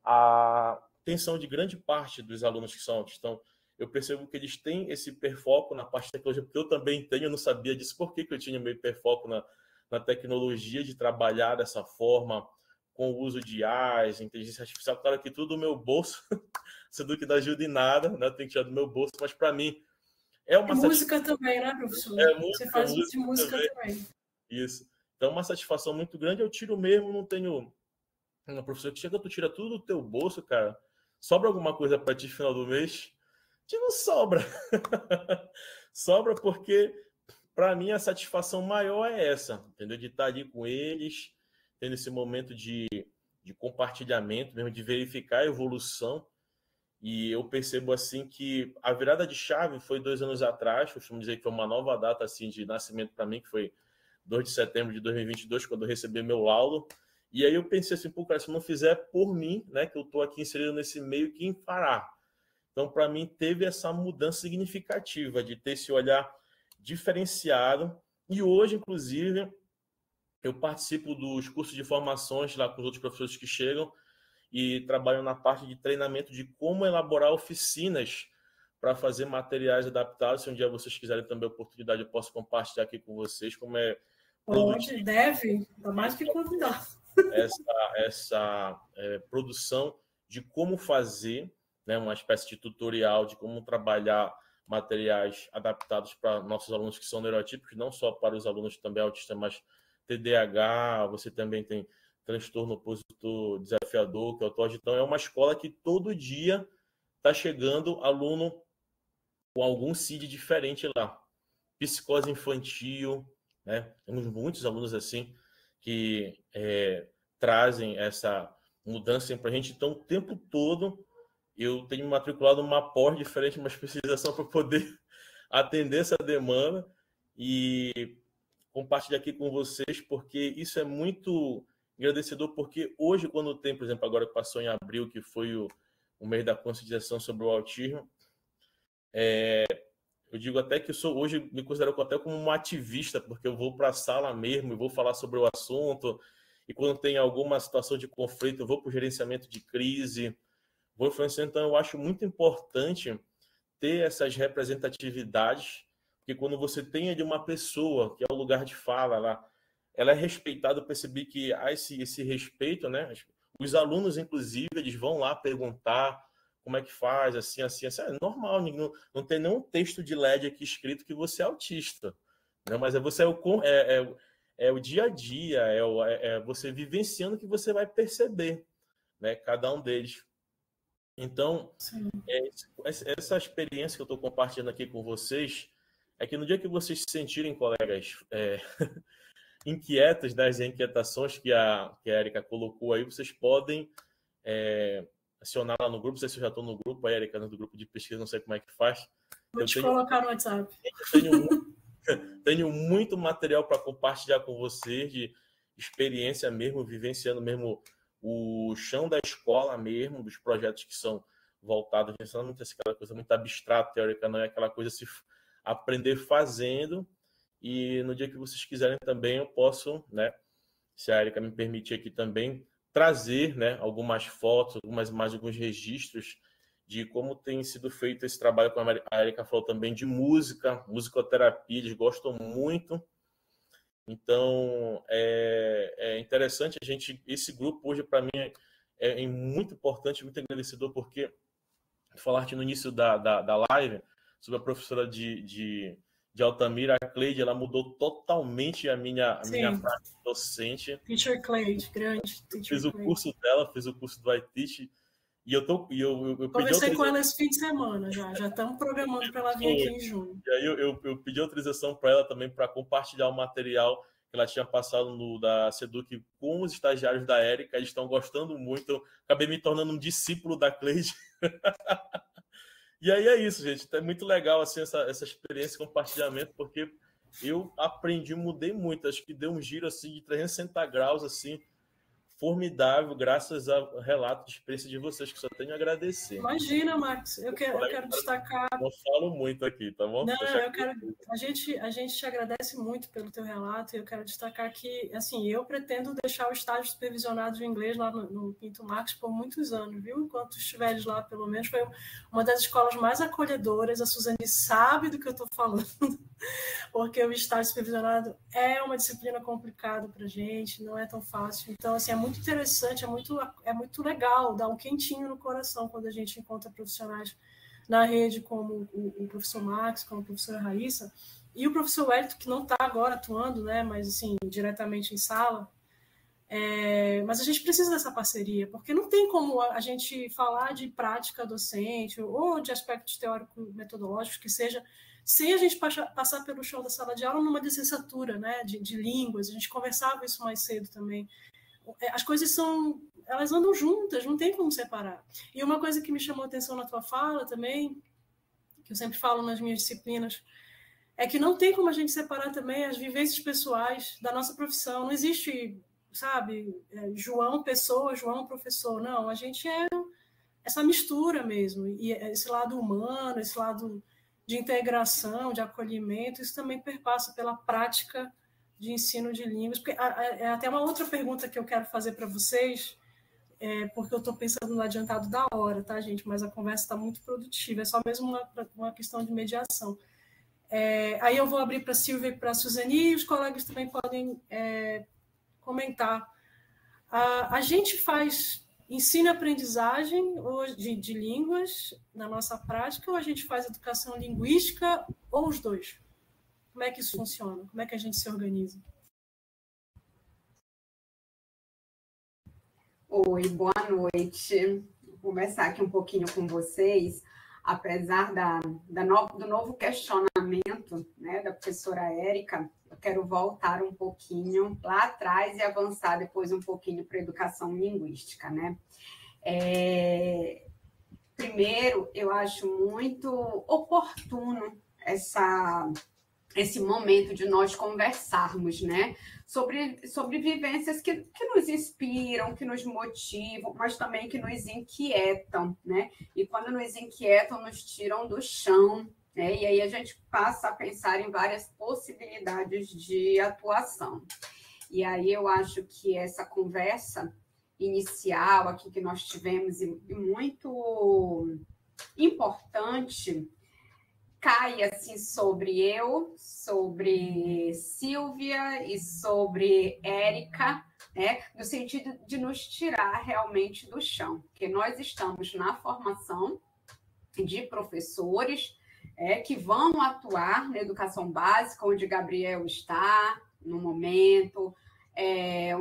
a atenção de grande parte dos alunos que são autistas. Então, eu percebo que eles têm esse hiperfoco na parte de tecnologia, porque eu também tenho, eu não sabia disso, por que eu tinha meu hiperfoco na tecnologia, de trabalhar dessa forma, com o uso de IAs, inteligência artificial, claro que tudo do meu bolso, sendo que não ajuda em nada, né? Tem que tirar do meu bolso, mas para mim é uma música também, né, professor? Você faz uso de música também. Isso. Então, uma satisfação muito grande, eu tiro mesmo, não tenho uma professora que chega, tu tira tudo do teu bolso, cara, sobra alguma coisa para ti no final do mês? Que não sobra. Sobra porque, para mim, a satisfação maior é essa, entendeu? De estar ali com eles, tendo esse momento de compartilhamento, mesmo de verificar a evolução. E eu percebo assim que a virada de chave foi 2 anos atrás, eu costumo dizer que foi uma nova data assim, de nascimento para mim, que foi 2 de setembro de 2022, quando eu recebi meu laudo. E aí eu pensei assim, pô, cara, se eu não fizer por mim, né, que eu estou aqui inserido nesse meio, quem fará? Então, para mim, teve essa mudança significativa de ter esse olhar diferenciado. E hoje, inclusive, eu participo dos cursos de formações lá com os outros professores que chegam e trabalho na parte de treinamento de como elaborar oficinas para fazer materiais adaptados. Se um dia vocês quiserem também a oportunidade, eu posso compartilhar aqui com vocês como é... Pode, deve, ainda mais que convidar. Essa produção de como fazer, né, uma espécie de tutorial de como trabalhar materiais adaptados para nossos alunos que são neurotípicos, não só para os alunos também autistas, mas TDAH, você também tem transtorno opositor desafiador, que é o TOD. Então, é uma escola que todo dia está chegando aluno com algum CID diferente lá. Psicose infantil, né? Temos muitos alunos assim que trazem essa mudança para a gente. Então, o tempo todo, eu tenho matriculado uma pós diferente, uma especialização para poder atender essa demanda e compartilhar aqui com vocês, porque isso é muito agradecedor, porque hoje, quando tem, por exemplo, agora que passou em abril, que foi o mês da conscientização sobre o autismo, eu digo até que eu sou, hoje me considero até como um ativista, porque eu vou para a sala mesmo e vou falar sobre o assunto, e quando tem alguma situação de conflito, eu vou para o gerenciamento de crise, vou influenciar. Então, eu acho muito importante ter essas representatividades, porque quando você tem de uma pessoa que é o lugar de fala, ela é respeitada. Eu percebi que há esse respeito, né? Os alunos, inclusive, eles vão lá perguntar como é que faz, assim, assim, assim. É normal, não tem nenhum texto de LED aqui escrito que você é autista, né? Mas é o dia a dia, é você vivenciando que você vai perceber, né? Cada um deles. Então, essa experiência que eu estou compartilhando aqui com vocês é que no dia que vocês se sentirem, colegas, inquietas das inquietações que a Érica colocou aí, vocês podem acionar lá no grupo. Não sei se eu já estou no grupo, a Érica, no grupo de pesquisa, não sei como é que faz. Vou te colocar no WhatsApp. Tenho muito material para compartilhar com vocês, de experiência mesmo, vivenciando mesmo o chão da escola mesmo, dos projetos que são voltados, não é aquela coisa muito abstrata, teórica, não é aquela coisa se aprender fazendo. E no dia que vocês quiserem também, eu posso, né, se a Érica me permitir aqui também, trazer, né, algumas fotos, algumas imagens, alguns registros de como tem sido feito esse trabalho, como a Érica falou também, de música, musicoterapia, eles gostam muito. Então, é interessante esse grupo hoje, para mim, é muito importante, muito agradecedor, porque falaste no início da live sobre a professora de Altamira, a Cleide, ela mudou totalmente a minha prática docente. Teacher Cleide, grande. Fiz o curso dela, fiz o curso do iTeach, e eu conversei com ela esse fim de semana, já estamos programando para ela vir aqui em junho. E aí eu pedi autorização para ela também para compartilhar o material que ela tinha passado da SEDUC com os estagiários da Érica. Eles estão gostando muito, eu acabei me tornando um discípulo da Cleide. E aí é isso, gente. É muito legal assim, essa experiência de compartilhamento, porque eu aprendi, mudei muito. Acho que deu um giro assim, de 360 graus, assim, formidável, graças ao relato de experiência de vocês, que só tenho a agradecer. Imagina, Max. Eu quero destacar... Não falo muito aqui, tá bom? Não, a gente te agradece muito pelo teu relato, e eu quero destacar que, assim, eu pretendo deixar o estágio supervisionado de inglês lá no Pinto Marques por muitos anos, viu? Enquanto estiveres lá, pelo menos, foi uma das escolas mais acolhedoras. A Suzane sabe do que eu estou falando, porque o estágio supervisionado é uma disciplina complicada para a gente, não é tão fácil. Então, assim, é muito interessante, é muito legal, dá um quentinho no coração quando a gente encontra profissionais na rede, como o professor Max, como a professora Raíssa, e o professor Wellington, que não está agora atuando, né, mas assim, diretamente em sala. Mas a gente precisa dessa parceria, porque não tem como a gente falar de prática docente ou de aspectos teórico-metodológicos que seja, sem a gente passar pelo chão da sala de aula numa licenciatura, né, de línguas. A gente conversava isso mais cedo também. As coisas elas andam juntas, não tem como separar. E uma coisa que me chamou a atenção na tua fala também, que eu sempre falo nas minhas disciplinas, é que não tem como a gente separar também as vivências pessoais da nossa profissão. Não existe, sabe, João pessoa, João professor. Não, a gente é essa mistura mesmo. E esse lado humano, esse lado de integração, de acolhimento, isso também perpassa pela prática de ensino de línguas. Porque é até uma outra pergunta que eu quero fazer para vocês, porque eu estou pensando no adiantado da hora, tá, gente? Mas a conversa está muito produtiva, é só mesmo uma questão de mediação. Aí eu vou abrir para a Silvia e para a Suzane, e os colegas também podem comentar. A gente faz ensino e aprendizagem de línguas na nossa prática, ou a gente faz educação linguística, ou os dois? Como é que isso funciona? Como é que a gente se organiza? Oi, boa noite. Vou começar aqui um pouquinho com vocês. Apesar do novo questionamento, né, da professora Érica, eu quero voltar um pouquinho lá atrás e avançar depois um pouquinho para a educação linguística, né? Primeiro, eu acho muito oportuno esse momento de nós conversarmos, né, sobre vivências que nos inspiram, que nos motivam, mas também que nos inquietam, né? E quando nos inquietam, nos tiram do chão, né? E aí a gente passa a pensar em várias possibilidades de atuação. E aí eu acho que essa conversa inicial aqui que nós tivemos, e muito importante, cai assim sobre eu, sobre Silvia e sobre Érica, né? No sentido de nos tirar realmente do chão, porque nós estamos na formação de professores que vão atuar na educação básica, onde Gabriel está no momento,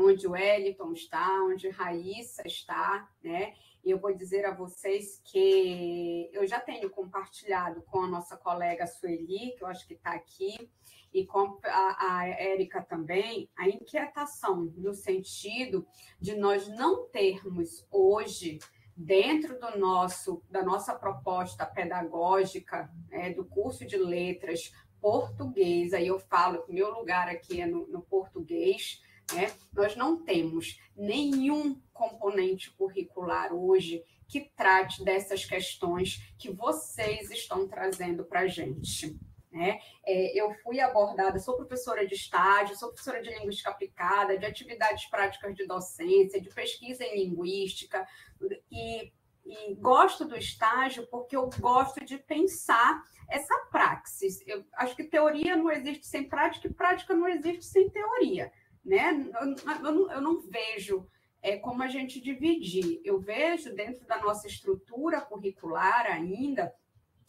onde o Wellington está, onde Raíssa está, né? E eu vou dizer a vocês que eu já tenho compartilhado com a nossa colega Sueli, que eu acho que está aqui, e com a Érica também, a inquietação no sentido de nós não termos hoje, dentro da nossa proposta pedagógica, do curso de letras português, aí eu falo que meu lugar aqui é no português, nós não temos nenhum componente curricular hoje que trate dessas questões que vocês estão trazendo para a gente. Eu fui abordada, sou professora de estágio, sou professora de linguística aplicada, de atividades práticas de docência, de pesquisa em linguística, e gosto do estágio porque eu gosto de pensar essa praxis. Eu acho que teoria não existe sem prática e prática não existe sem teoria. Eu não vejo como a gente dividir. Eu vejo dentro da nossa estrutura curricular ainda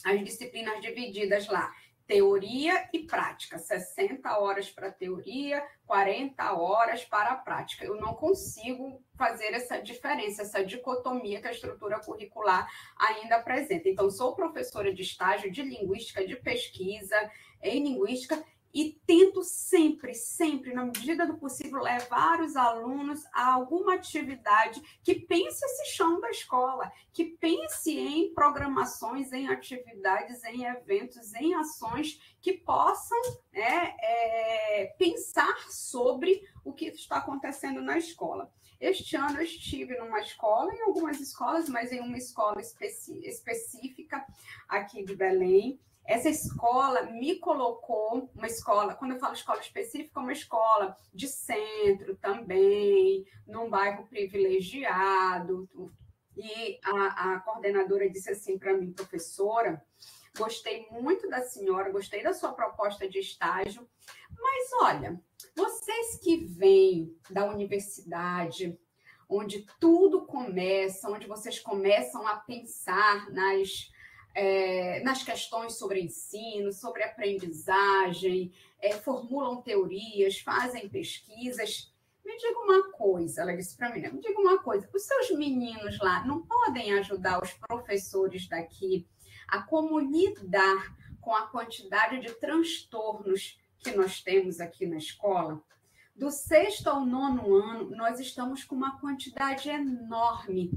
as disciplinas divididas lá, teoria e prática, 60 horas para teoria, 40 horas para a prática. Eu não consigo fazer essa diferença, essa dicotomia que a estrutura curricular ainda apresenta. Então, sou professora de estágio de linguística, de pesquisa em linguística, e tento sempre, na medida do possível, levar os alunos a alguma atividade que pense esse chão da escola, que pense em programações, em atividades, em eventos, em ações que possam pensar sobre o que está acontecendo na escola. Este ano eu estive numa escola, em algumas escolas, mas em uma escola específica aqui de Belém. Essa escola me colocou, uma escola, quando eu falo escola específica, uma escola de centro também, num bairro privilegiado. E a coordenadora disse assim para mim, professora, gostei muito da senhora, gostei da sua proposta de estágio, mas olha, vocês que vêm da universidade, onde tudo começa, onde vocês começam a pensar nas questões sobre ensino, sobre aprendizagem, formulam teorias, fazem pesquisas. Me diga uma coisa, ela disse para mim, me diga uma coisa, os seus meninos lá não podem ajudar os professores daqui a como lidar com a quantidade de transtornos que nós temos aqui na escola? Do 6º ao 9º ano, nós estamos com uma quantidade enorme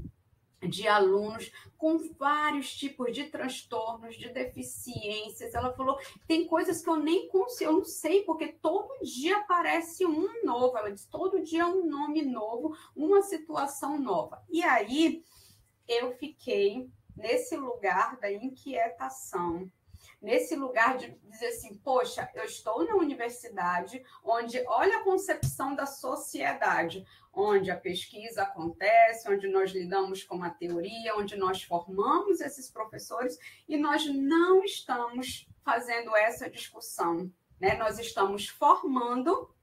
de alunos com vários tipos de transtornos, de deficiências. Ela falou, tem coisas que eu nem consigo, eu não sei, porque todo dia aparece um novo. Ela disse, todo dia um nome novo, uma situação nova. E aí, eu fiquei nesse lugar da inquietação, nesse lugar de dizer assim, poxa, eu estou na universidade onde, olha a concepção da sociedade, onde a pesquisa acontece, onde nós lidamos com a teoria, onde nós formamos esses professores e nós não estamos fazendo essa discussão, Nós estamos formando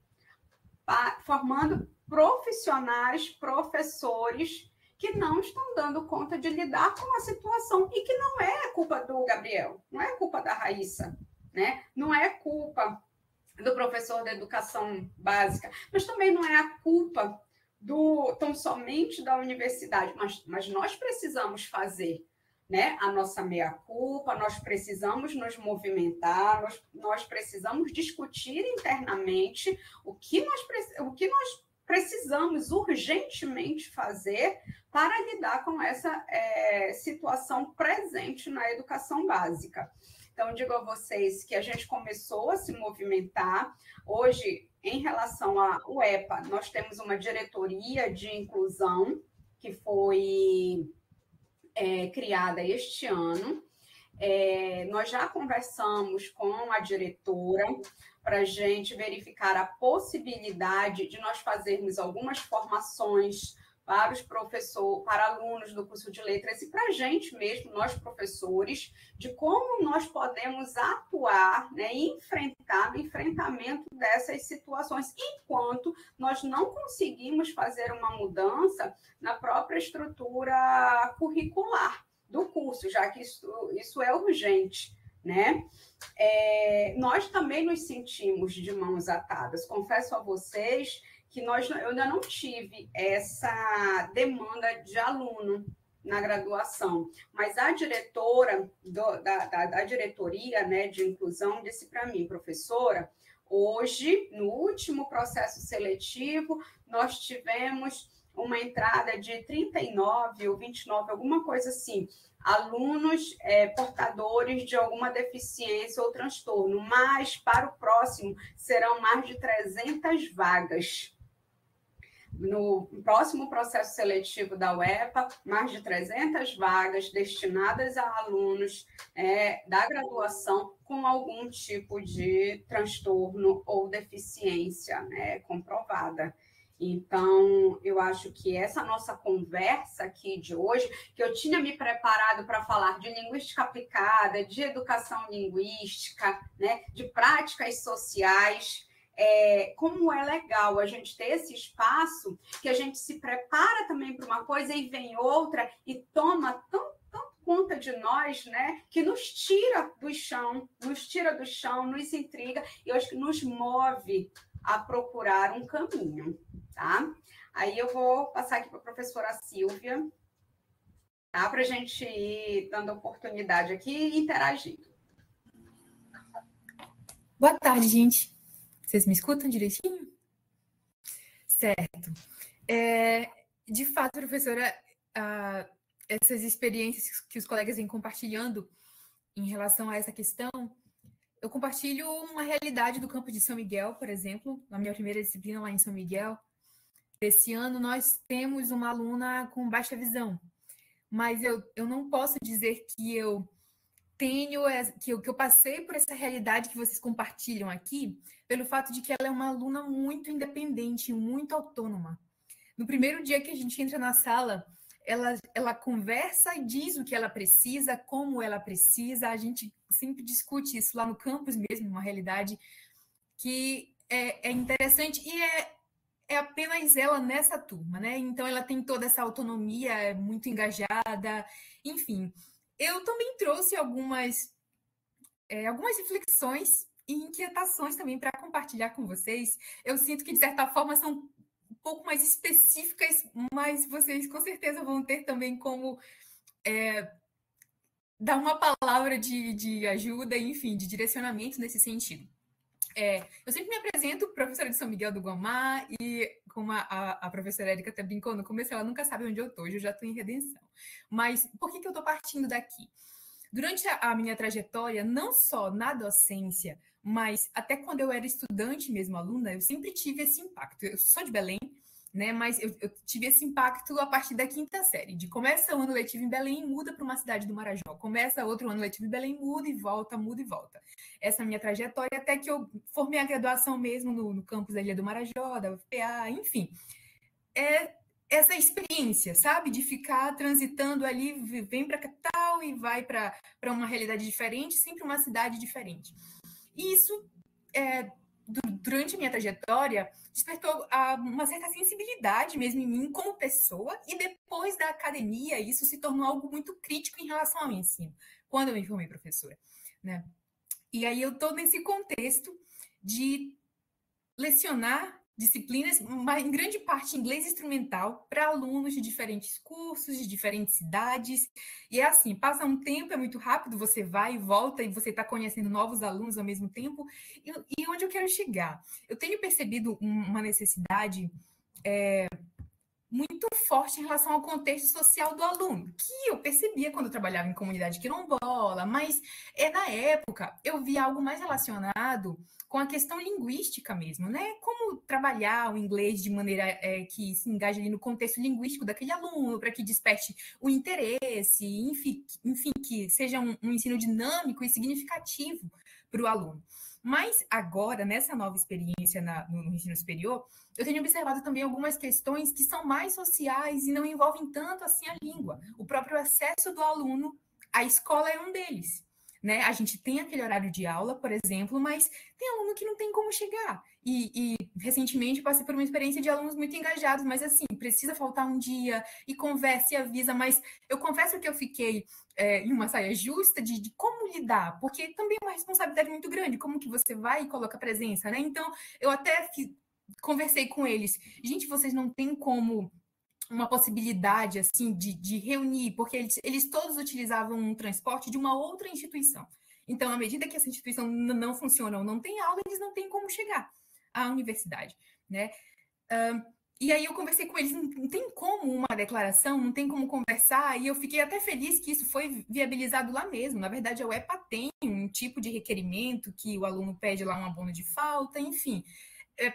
profissionais, professores que não estão dando conta de lidar com a situação e que não é culpa do Gabriel, não é culpa da Raíssa, Não é culpa do professor da educação básica, mas também não é a culpa tão somente da universidade, mas nós precisamos fazer a nossa meia-culpa, nós precisamos nos movimentar, nós precisamos discutir internamente o que nós precisamos urgentemente fazer para lidar com essa situação presente na educação básica. Então, digo a vocês que a gente começou a se movimentar. Hoje, em relação ao EPA, nós temos uma diretoria de inclusão que foi criada este ano. Nós já conversamos com a diretora para a gente verificar a possibilidade de nós fazermos algumas formações para os professores, para alunos do curso de letras e para a gente mesmo, nós professores, de como nós podemos atuar, né, e enfrentar o enfrentamento dessas situações, enquanto nós não conseguimos fazer uma mudança na própria estrutura curricular do curso, já que isso é urgente, né? Nós também nos sentimos de mãos atadas. Confesso a vocês que eu ainda não tive essa demanda de aluno na graduação, mas a diretora da diretoria, né, de inclusão disse para mim, professora, hoje, no último processo seletivo, nós tivemos uma entrada de 39 ou 29, alguma coisa assim, alunos portadores de alguma deficiência ou transtorno, mas para o próximo serão mais de 300 vagas. No próximo processo seletivo da UEPA, mais de 300 vagas destinadas a alunos da graduação com algum tipo de transtorno ou deficiência, né, comprovada. Então, eu acho que essa nossa conversa aqui de hoje, que eu tinha me preparado para falar de linguística aplicada, de educação linguística, né, de práticas sociais, como é legal a gente ter esse espaço, que a gente se prepara também para uma coisa e vem outra e toma tanto conta de nós, né, que nos tira do chão, nos intriga e acho que nos move a procurar um caminho, tá? Aí eu vou passar aqui para a professora Silvia, tá? Para a gente ir dando oportunidade aqui e interagindo. Boa tarde, gente. Vocês me escutam direitinho? Certo. De fato, professora, essas experiências que os colegas vêm compartilhando em relação a essa questão, eu compartilho uma realidade do campus de São Miguel, por exemplo, na minha primeira disciplina lá em São Miguel. Esse ano nós temos uma aluna com baixa visão, mas eu não posso dizer que eu passei por essa realidade que vocês compartilham aqui, pelo fato de que ela é uma aluna muito independente, muito autônoma. No primeiro dia que a gente entra na sala, ela conversa e diz o que ela precisa, como ela precisa. A gente sempre discute isso lá no campus mesmo, uma realidade que é interessante e é apenas ela nessa turma, né? Então, ela tem toda essa autonomia, é muito engajada, enfim. Eu também trouxe algumas reflexões e inquietações também para compartilhar com vocês. Eu sinto que, de certa forma, são um pouco mais específicas, mas vocês com certeza vão ter também como dar uma palavra de ajuda, enfim, de direcionamento nesse sentido. Eu sempre me apresento professora de São Miguel do Guamá e, como a professora Érica até brincou no começo, ela nunca sabe onde eu estou, hoje eu já estou em Redenção. Mas por que eu estou partindo daqui? Durante a minha trajetória, não só na docência, mas até quando eu era estudante mesmo, aluna, eu sempre tive esse impacto. Eu sou de Belém, né? Mas eu tive esse impacto a partir da 5ª série. De começa o ano letivo em Belém e muda para uma cidade do Marajó. Começa outro ano letivo em Belém, muda e volta, muda e volta. Essa é a minha trajetória, até que eu formei a graduação mesmo no campus da Ilha do Marajó, da UFPA, enfim. Essa experiência, sabe? De ficar transitando ali, vem para a capital e vai para uma realidade diferente, sempre uma cidade diferente. E isso, durante a minha trajetória, despertou uma certa sensibilidade mesmo em mim como pessoa, e depois da academia, isso se tornou algo muito crítico em relação ao ensino, quando eu me formei professora, né? E aí eu estou nesse contexto de lecionar disciplinas, em grande parte inglês instrumental, para alunos de diferentes cursos, de diferentes cidades. E é assim, passa um tempo, é muito rápido, você vai e volta, e você está conhecendo novos alunos ao mesmo tempo. E onde eu quero chegar? Eu tenho percebido uma necessidade muito forte em relação ao contexto social do aluno, que eu percebia quando eu trabalhava em comunidade quilombola, mas na época eu vi algo mais relacionado com a questão linguística mesmo, né? Como trabalhar o inglês de maneira que se engaje ali no contexto linguístico daquele aluno, para que desperte o interesse, enfim, que seja um ensino dinâmico e significativo para o aluno. Mas agora, nessa nova experiência no ensino superior, eu tenho observado também algumas questões que são mais sociais e não envolvem tanto assim a língua. O próprio acesso do aluno à escola é um deles. Né? A gente tem aquele horário de aula, por exemplo, mas tem aluno que não tem como chegar. E recentemente passei por uma experiência de alunos muito engajados, mas assim, precisa faltar um dia e conversa e avisa, mas eu confesso que eu fiquei em uma saia justa de como lidar, porque também é uma responsabilidade muito grande, como que você vai e coloca presença, né? Então, eu até conversei com eles, gente, vocês não têm como uma possibilidade assim de reunir, porque eles todos utilizavam um transporte de uma outra instituição. Então, à medida que essa instituição não funciona ou não tem aula, eles não têm como chegar à universidade, né? E aí eu conversei com eles, não tem como uma declaração, não tem como conversar, e eu fiquei até feliz que isso foi viabilizado lá mesmo. Na verdade, a UEPA tem um tipo de requerimento que o aluno pede lá um abono de falta, enfim,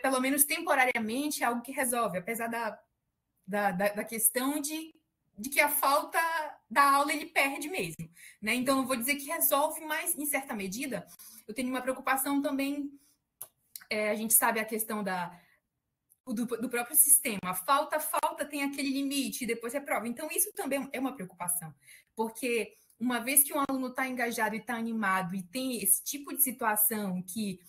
pelo menos temporariamente é algo que resolve, apesar da questão de que a falta da aula ele perde mesmo, né? Então, não vou dizer que resolve, mas, em certa medida, eu tenho uma preocupação também, a gente sabe a questão do próprio sistema. Falta, tem aquele limite, depois reprova. Então, isso também é uma preocupação, porque uma vez que um aluno está engajado e está animado e tem esse tipo de situação que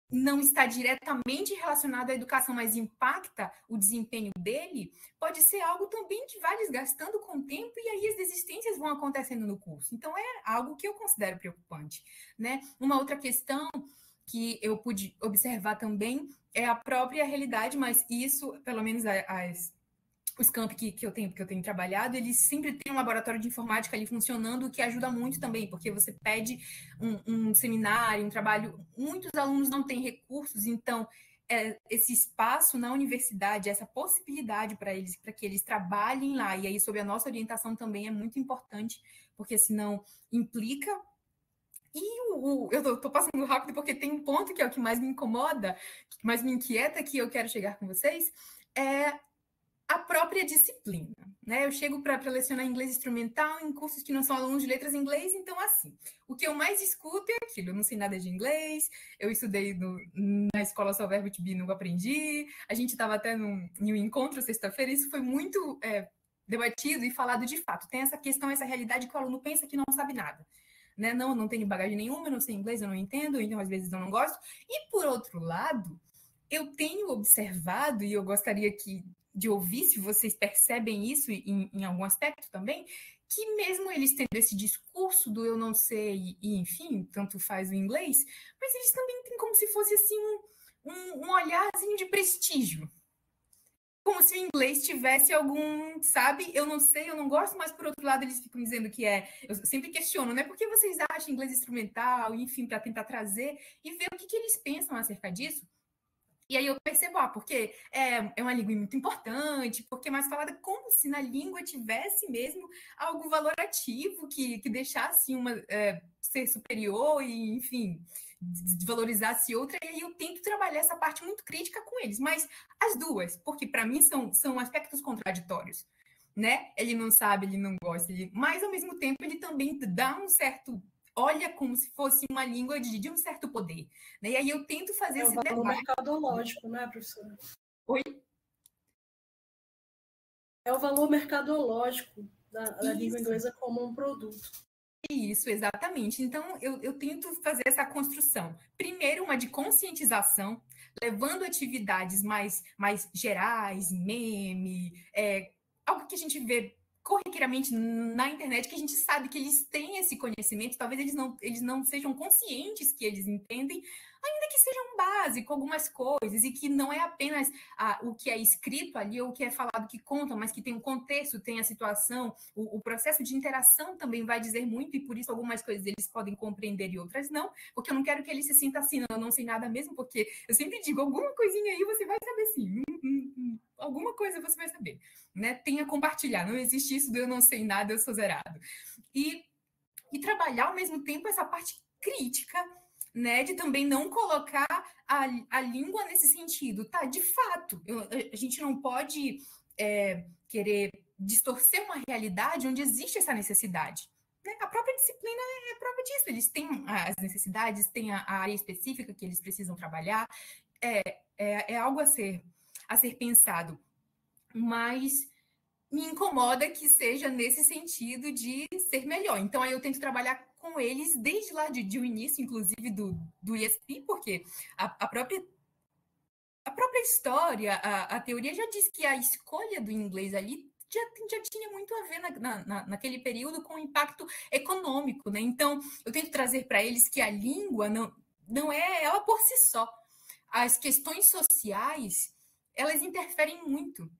não está diretamente relacionado à educação, mas impacta o desempenho dele, pode ser algo também que vai desgastando com o tempo e aí as desistências vão acontecendo no curso. Então, é algo que eu considero preocupante, né? Uma outra questão que eu pude observar também é a própria realidade, mas isso, pelo menos os campi que eu tenho trabalhado, eles sempre têm um laboratório de informática ali funcionando, o que ajuda muito também, porque você pede um seminário, um trabalho, muitos alunos não têm recursos, então esse espaço na universidade, essa possibilidade para eles, para que eles trabalhem lá, e aí sob a nossa orientação também é muito importante, porque senão implica. E eu estou passando rápido porque tem um ponto que é o que mais me incomoda, que mais me inquieta, que eu quero chegar com vocês, é a própria disciplina, né? Eu chego para lecionar inglês instrumental em cursos que não são alunos de letras em inglês, então, assim, o que eu mais escuto é aquilo, eu não sei nada de inglês, eu estudei na escola só verbo to be, não aprendi, a gente estava até em um encontro sexta-feira, isso foi muito debatido e falado de fato, tem essa questão, essa realidade que o aluno pensa que não sabe nada, né? Não tenho bagagem nenhuma, eu não sei inglês, eu não entendo, então às vezes eu não gosto, e por outro lado, eu tenho observado, e eu gostaria de ouvir se vocês percebem isso em algum aspecto também, que mesmo eles tendo esse discurso do eu não sei, e enfim, tanto faz o inglês, mas eles também têm como se fosse assim um olharzinho de prestígio. Como se o inglês tivesse algum, sabe? Eu não sei, eu não gosto, mas por outro lado eles ficam dizendo que eu sempre questiono, né? Por que vocês acham inglês instrumental, enfim, para tentar trazer e ver o que eles pensam acerca disso. E aí eu percebo, porque é uma língua muito importante, porque é mais falada como se na língua tivesse mesmo algum valorativo que deixasse uma ser superior e, enfim, desvalorizasse outra. E aí eu tento trabalhar essa parte muito crítica com eles. Mas as duas, porque para mim são aspectos contraditórios, né? Ele não sabe, ele não gosta, mas ao mesmo tempo ele também dá um certo... olha como se fosse uma língua de um certo poder. Né? E aí eu tento fazer esse debate. É o valor mercadológico, né, professora? Oi? É o valor mercadológico da língua inglesa como um produto. Isso, exatamente. Então, eu tento fazer essa construção. Primeiro, uma de conscientização, levando atividades mais gerais, meme, algo que a gente vê corriqueiramente na internet, que a gente sabe que eles têm esse conhecimento, talvez eles não sejam conscientes que eles entendem, ainda que sejam básico algumas coisas, e que não é apenas o que é escrito ali ou o que é falado que conta, mas que tem um contexto, tem a situação, o processo de interação também vai dizer muito, e por isso algumas coisas eles podem compreender e outras não, porque eu não quero que ele se sinta assim, eu não sei nada mesmo, porque eu sempre digo, alguma coisinha aí você vai saber sim, alguma coisa você vai saber, né? Tenha compartilhar, não existe isso do eu não sei nada, eu sou zerado. E trabalhar ao mesmo tempo essa parte crítica, né, de também não colocar a língua nesse sentido, tá? De fato, a gente não pode querer distorcer uma realidade onde existe essa necessidade. a própria disciplina é a prova disso. Eles têm as necessidades, têm a área específica que eles precisam trabalhar. É algo a ser pensado. Mas me incomoda que seja nesse sentido de ser melhor. Então, aí eu tento trabalhar com eles desde lá de o início, inclusive, do ESP, porque a própria história, a teoria já diz que a escolha do inglês ali já tinha muito a ver naquele período com o impacto econômico, né? Então, eu tento trazer para eles que a língua não é ela por si só. As questões sociais, elas interferem muito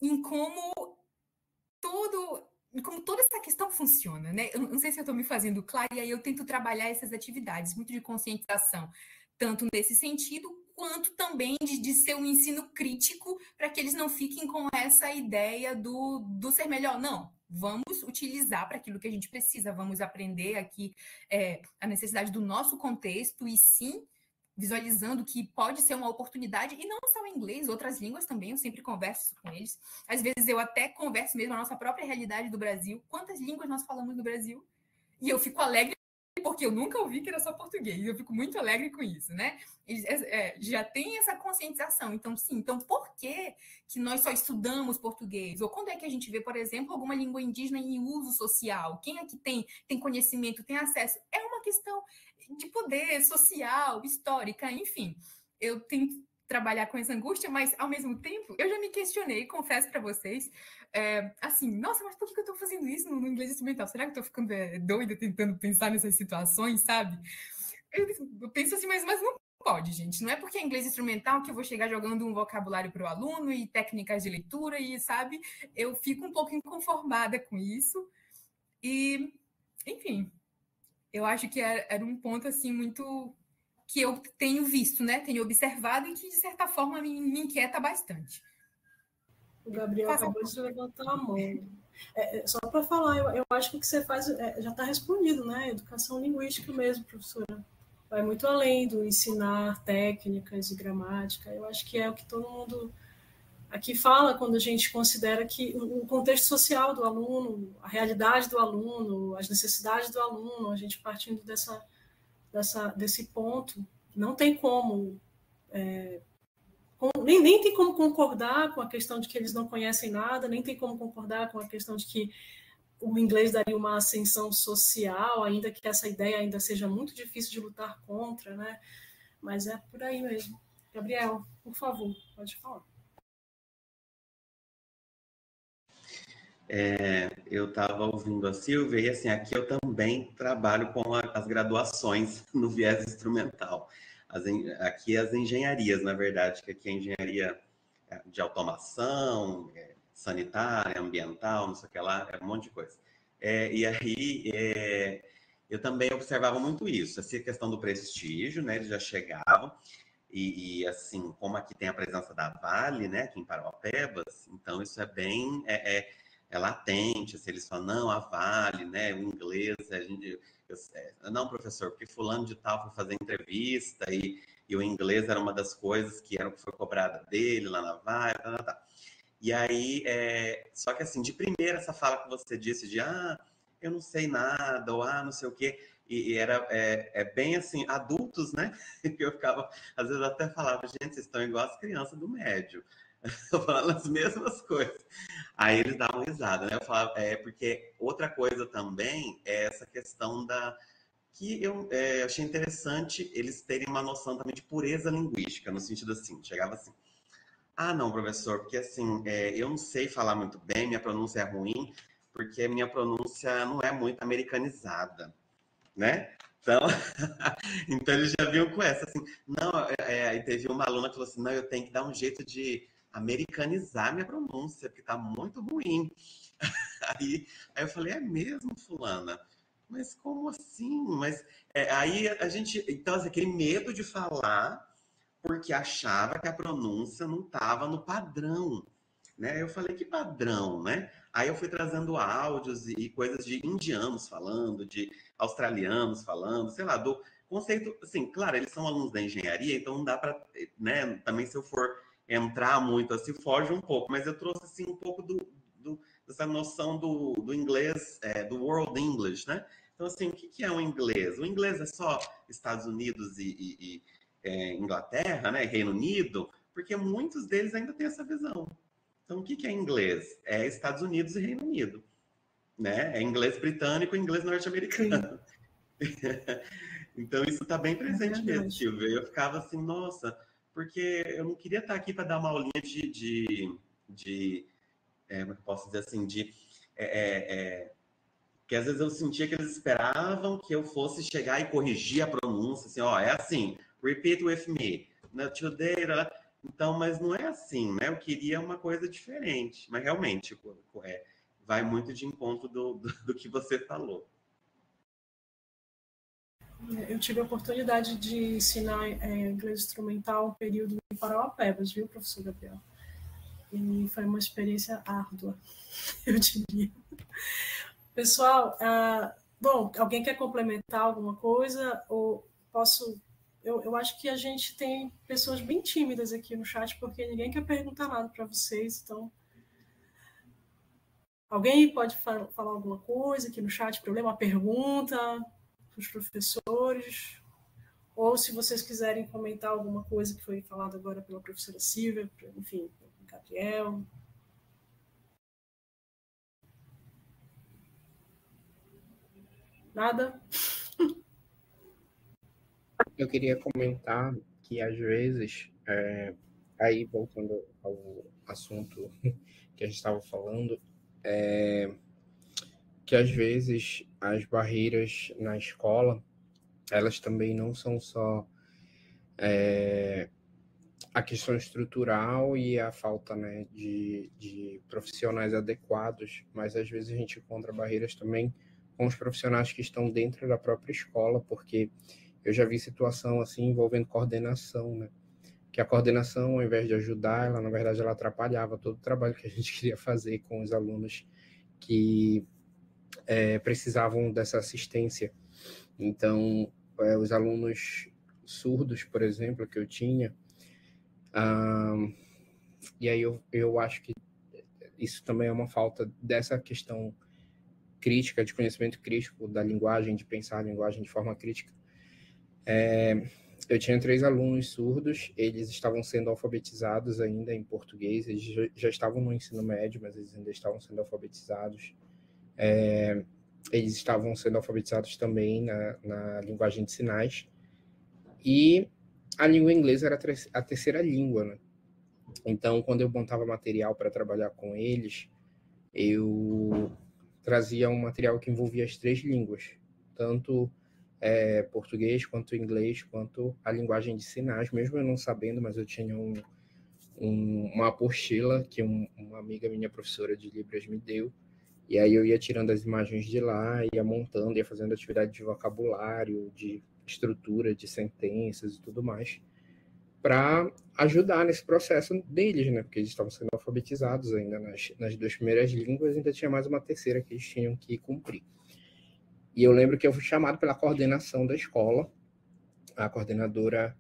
em como toda essa questão funciona, né? Eu não sei se eu estou me fazendo clara, e aí eu tento trabalhar essas atividades, muito de conscientização, tanto nesse sentido, quanto também de ser um ensino crítico, para que eles não fiquem com essa ideia do ser melhor. Não, vamos utilizar para aquilo que a gente precisa, vamos aprender aqui a necessidade do nosso contexto, e sim, visualizando que pode ser uma oportunidade, e não só o inglês, outras línguas também, eu sempre converso com eles. Às vezes eu até converso mesmo a nossa própria realidade do Brasil. Quantas línguas nós falamos no Brasil? E eu fico alegre porque eu nunca ouvi que era só português. Eu fico muito alegre com isso, né? Eles já tem essa conscientização. Então, sim, por que nós só estudamos português? Ou quando é que a gente vê, por exemplo, alguma língua indígena em uso social? Quem é que tem conhecimento, tem acesso? É uma questão de poder social, histórica, enfim. Eu tento trabalhar com essa angústia, mas, ao mesmo tempo, eu já me questionei, confesso para vocês, assim, nossa, mas por que eu estou fazendo isso no inglês instrumental? Será que eu estou ficando doida tentando pensar nessas situações, sabe? Eu penso assim, mas não pode, gente. Não é porque é inglês instrumental que eu vou chegar jogando um vocabulário para o aluno e técnicas de leitura e, sabe, eu fico um pouco inconformada com isso. E, enfim, eu acho que era um ponto, assim, muito que eu tenho visto, né? Tenho observado e que, de certa forma, me inquieta bastante. O Gabriel acabou de levantar a mão. Só para falar, eu acho que o que você faz já está respondido, né? Educação linguística mesmo, professora. Vai muito além do ensinar técnicas e gramática. Eu acho que é o que todo mundo aqui fala quando a gente considera que o contexto social do aluno, a realidade do aluno, as necessidades do aluno, a gente partindo desse ponto, não tem como... nem tem como concordar com a questão de que eles não conhecem nada, nem tem como concordar com a questão de que o inglês daria uma ascensão social, ainda que essa ideia ainda seja muito difícil de lutar contra, né? Mas é por aí mesmo. Gabriel, por favor, pode falar. Eu estava ouvindo a Silvia e, assim, aqui eu também trabalho com as graduações no viés instrumental. Aqui as engenharias, na verdade, que aqui é engenharia de automação, sanitária, ambiental, não sei o que lá, um monte de coisa. E aí eu também observava muito isso, essa questão do prestígio, né? Eles já chegavam, e assim, como aqui tem a presença da Vale, né, aqui em Parauapebas, então isso é bem... É latente, se eles falam, não, a Vale, né, o inglês, não, professor, porque fulano de tal foi fazer entrevista e o inglês era uma das coisas que foi cobrada dele lá na Vale, tá. E aí, só que assim, de primeira essa fala que você disse de, eu não sei nada, ou não sei o quê, e era bem assim, adultos, né, que eu ficava, às vezes até falava, gente, vocês estão igual as crianças do médio, falando as mesmas coisas. Aí eles davam risada, né? Eu falava, porque outra coisa também é essa questão que eu achei interessante eles terem uma noção também de pureza linguística, no sentido assim, chegava assim, não, professor, porque assim, eu não sei falar muito bem, minha pronúncia é ruim, porque minha pronúncia não é muito americanizada, né? Então eles já vinham com essa, assim, não, aí teve uma aluna que falou assim, não, eu tenho que dar um jeito de americanizar minha pronúncia, porque tá muito ruim. Aí eu falei, é mesmo, fulana? Mas como assim? Mas aí a gente, então, assim, aquele medo de falar, porque achava que a pronúncia não estava no padrão, né? Eu falei, que padrão, né? Aí eu fui trazendo áudios e coisas de indianos falando, de australianos falando, sei lá, do conceito, assim, claro, eles são alunos da engenharia, então não dá para, né, também se eu for entrar muito assim, foge um pouco, mas eu trouxe assim um pouco dessa noção do inglês, do world English, né? Então, assim, o que é o inglês? O inglês é só Estados Unidos e Inglaterra, né? Reino Unido, porque muitos deles ainda têm essa visão. Então, o que é inglês? É Estados Unidos e Reino Unido, né? É inglês britânico e inglês norte-americano. Então, isso está bem presente mesmo, Silvia. Eu ficava assim, nossa, porque eu não queria estar aqui para dar uma aulinha como eu posso dizer assim, que às vezes eu sentia que eles esperavam que eu fosse chegar e corrigir a pronúncia, assim, ó, é assim, repeat with me, today, então, mas não é assim, né? Eu queria uma coisa diferente, mas realmente vai muito de encontro do que você falou. Eu tive a oportunidade de ensinar inglês instrumental um período em Parauapebas, viu, professor Gabriel? E foi uma experiência árdua, eu diria. Pessoal, bom, alguém quer complementar alguma coisa? Ou posso... Eu acho que a gente tem pessoas bem tímidas aqui no chat, porque ninguém quer perguntar nada para vocês, então... Alguém pode falar alguma coisa aqui no chat, problema, uma pergunta para os professores? Ou se vocês quiserem comentar alguma coisa que foi falada agora pela professora Silvia, enfim, pelo Gabriel... Nada? Eu queria comentar que, às vezes, aí voltando ao assunto que a gente estava falando, que, às vezes, as barreiras na escola, elas também não são só a questão estrutural e a falta, né, de profissionais adequados, mas, às vezes, a gente encontra barreiras também com os profissionais que estão dentro da própria escola, porque eu já vi situação assim envolvendo coordenação, né? Que a coordenação, ao invés de ajudar, ela, na verdade, ela atrapalhava todo o trabalho que a gente queria fazer com os alunos que precisavam dessa assistência. Então, os alunos surdos, por exemplo, que eu tinha, e aí eu acho que isso também é uma falta dessa questão crítica, de conhecimento crítico da linguagem, de pensar a linguagem de forma crítica. Eu tinha 3 alunos surdos, eles estavam sendo alfabetizados ainda em português, eles já estavam no ensino médio, mas eles ainda estavam sendo alfabetizados. Eles estavam sendo alfabetizados também na linguagem de sinais, e a língua inglesa era a terceira língua, né? Então, quando eu montava material para trabalhar com eles, eu trazia um material que envolvia as 3 línguas, tanto português, quanto inglês, quanto a linguagem de sinais, mesmo eu não sabendo, mas eu tinha uma apostila que uma amiga minha, professora de Libras, me deu, e aí eu ia tirando as imagens de lá, ia montando, ia fazendo atividade de vocabulário, de estrutura, de sentenças e tudo mais, para ajudar nesse processo deles, né? Porque eles estavam sendo alfabetizados ainda nas 2 primeiras línguas, ainda tinha mais uma terceira que eles tinham que cumprir. E eu lembro que eu fui chamado pela coordenação da escola. A coordenadora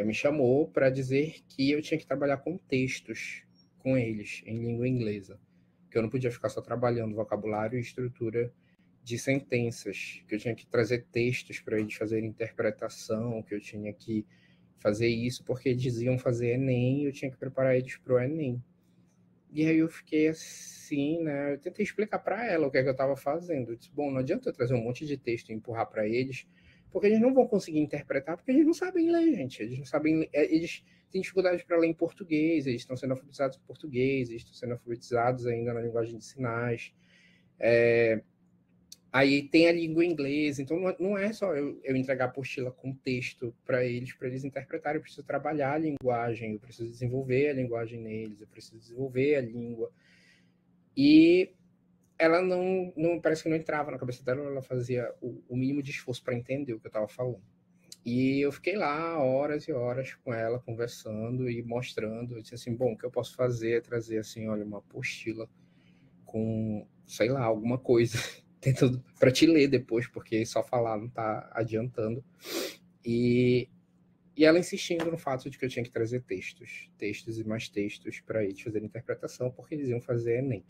me chamou para dizer que eu tinha que trabalhar com textos com eles, em língua inglesa. Que eu não podia ficar só trabalhando vocabulário e estrutura de sentenças, que eu tinha que trazer textos para eles fazerem interpretação, que eu tinha que fazer isso porque eles iam fazer Enem e eu tinha que preparar eles para o Enem. E aí eu fiquei assim, né? Eu tentei explicar para ela o que é que eu estava fazendo. Eu disse, bom, não adianta eu trazer um monte de texto e empurrar para eles, porque eles não vão conseguir interpretar, porque eles não sabem ler, gente. Eles não sabem, eles têm dificuldade para ler em português, eles estão sendo alfabetizados em português, eles estão sendo alfabetizados ainda na linguagem de sinais. Aí tem a língua inglesa, então não é só eu entregar a apostila com texto para eles interpretarem, eu preciso trabalhar a linguagem, eu preciso desenvolver a linguagem neles, eu preciso desenvolver a língua. E ela não parece que não entrava na cabeça dela, ela fazia o mínimo de esforço para entender o que eu estava falando. E eu fiquei lá horas e horas com ela, conversando e mostrando. Eu disse assim, bom, o que eu posso fazer é trazer assim, olha, uma apostila com, sei lá, alguma coisa tentando para te ler depois, porque só falar não está adiantando. E ela insistindo no fato de que eu tinha que trazer textos e mais textos para eles fazerem interpretação, porque eles iam fazer Enem.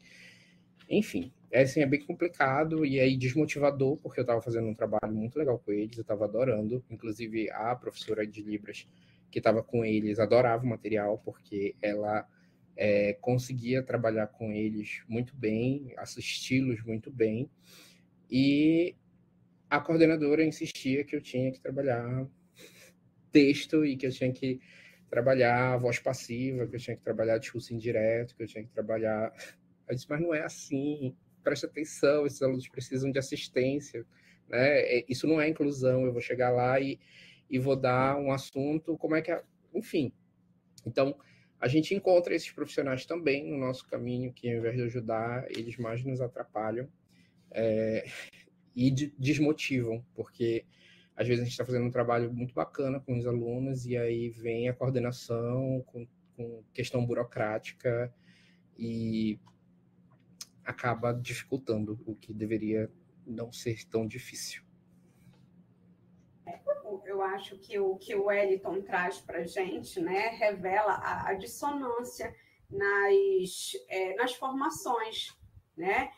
Enfim, assim, é bem complicado e aí desmotivador, porque eu estava fazendo um trabalho muito legal com eles, eu estava adorando. Inclusive, a professora de Libras que estava com eles adorava o material, porque ela conseguia trabalhar com eles muito bem, assisti-los muito bem. E a coordenadora insistia que eu tinha que trabalhar texto e que eu tinha que trabalhar a voz passiva, que eu tinha que trabalhar discurso indireto, que eu tinha que trabalhar... Eu disse, mas não é assim, preste atenção, esses alunos precisam de assistência, né? Isso não é inclusão, eu vou chegar lá e vou dar um assunto, como é que é... Enfim, então, a gente encontra esses profissionais também no nosso caminho, que ao invés de ajudar, eles mais nos atrapalham e desmotivam, porque às vezes a gente está fazendo um trabalho muito bacana com os alunos e aí vem a coordenação com questão burocrática e acaba dificultando o que deveria não ser tão difícil. Eu acho que o que o Wellington traz para a gente, né, revela a dissonância nas formações, né?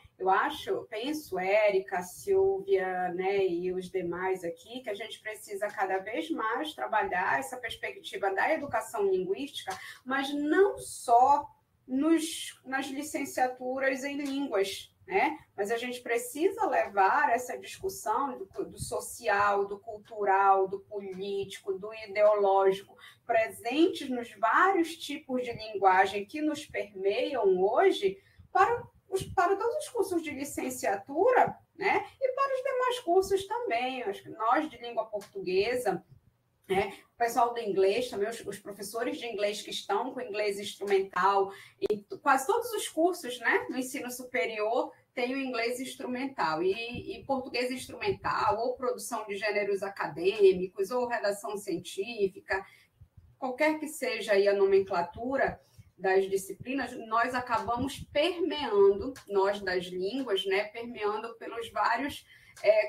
Penso, Érica, Silvia, né, e os demais aqui, que a gente precisa cada vez mais trabalhar essa perspectiva da educação linguística, mas não só nas licenciaturas em línguas, né? Mas a gente precisa levar essa discussão do social, do cultural, do político, do ideológico, presentes nos vários tipos de linguagem que nos permeiam hoje para todos os cursos de licenciatura, né? E para os demais cursos também. Acho que nós, de língua portuguesa, o pessoal do inglês também, os professores de inglês que estão com inglês instrumental, e quase todos os cursos, né, do ensino superior têm o inglês instrumental, e português instrumental, ou produção de gêneros acadêmicos, ou redação científica, qualquer que seja aí a nomenclatura das disciplinas, nós acabamos permeando, nós das línguas, né, permeando pelos vários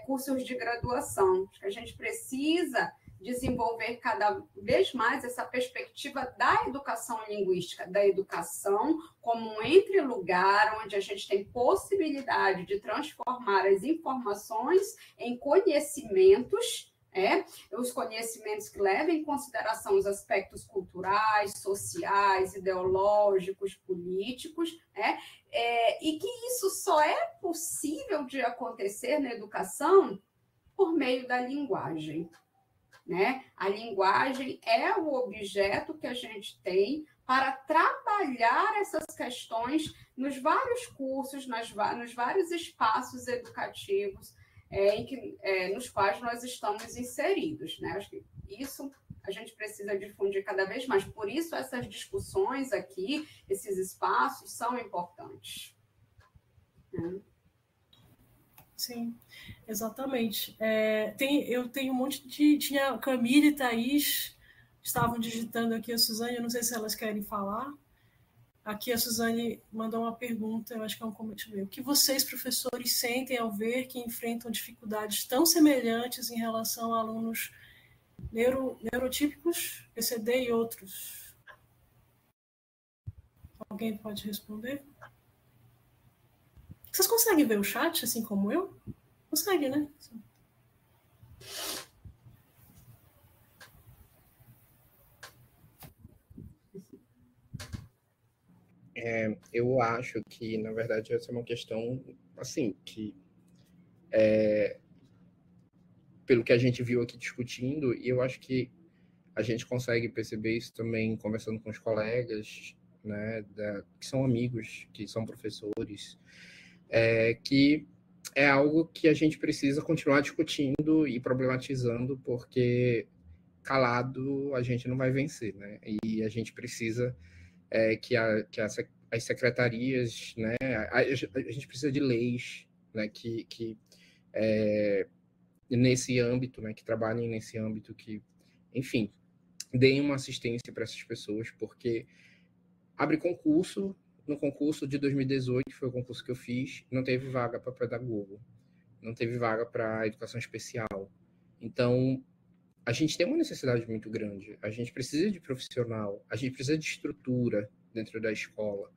cursos de graduação. Acho que a gente precisa desenvolver cada vez mais essa perspectiva da educação linguística, da educação como um entrelugar onde a gente tem possibilidade de transformar as informações em conhecimentos, os conhecimentos que levam em consideração os aspectos culturais, sociais, ideológicos, políticos, e que isso só é possível de acontecer na educação por meio da linguagem. Né? A linguagem é o objeto que a gente tem para trabalhar essas questões nos vários cursos, nos vários espaços educativos nos quais nós estamos inseridos. Né? Acho que isso a gente precisa difundir cada vez mais. Por isso, essas discussões aqui, esses espaços, são importantes. Né? Sim, exatamente. Eu tenho um monte tinha Camila e Thaís, estavam digitando aqui a Suzane, eu não sei se elas querem falar. Aqui a Suzane mandou uma pergunta, eu acho que é um comentário. O que vocês, professores, sentem ao ver que enfrentam dificuldades tão semelhantes em relação a alunos neurotípicos, PCD e outros? Alguém pode responder? Vocês conseguem ver o chat, assim como eu? Consegue, né? Eu acho que, na verdade, essa é uma questão, assim, que pelo que a gente viu aqui discutindo, e eu acho que a gente consegue perceber isso também conversando com os colegas, né, que são amigos, que são professores, que é algo que a gente precisa continuar discutindo e problematizando, porque calado a gente não vai vencer, né? E a gente precisa que as secretarias, né, a gente precisa de leis, né, que nesse âmbito, né, que trabalhem nesse âmbito, que, enfim, deem uma assistência para essas pessoas, porque abre concurso. No concurso de 2018, foi o concurso que eu fiz, não teve vaga para pedagogo, não teve vaga para educação especial. Então, a gente tem uma necessidade muito grande. A gente precisa de profissional, a gente precisa de estrutura dentro da escola,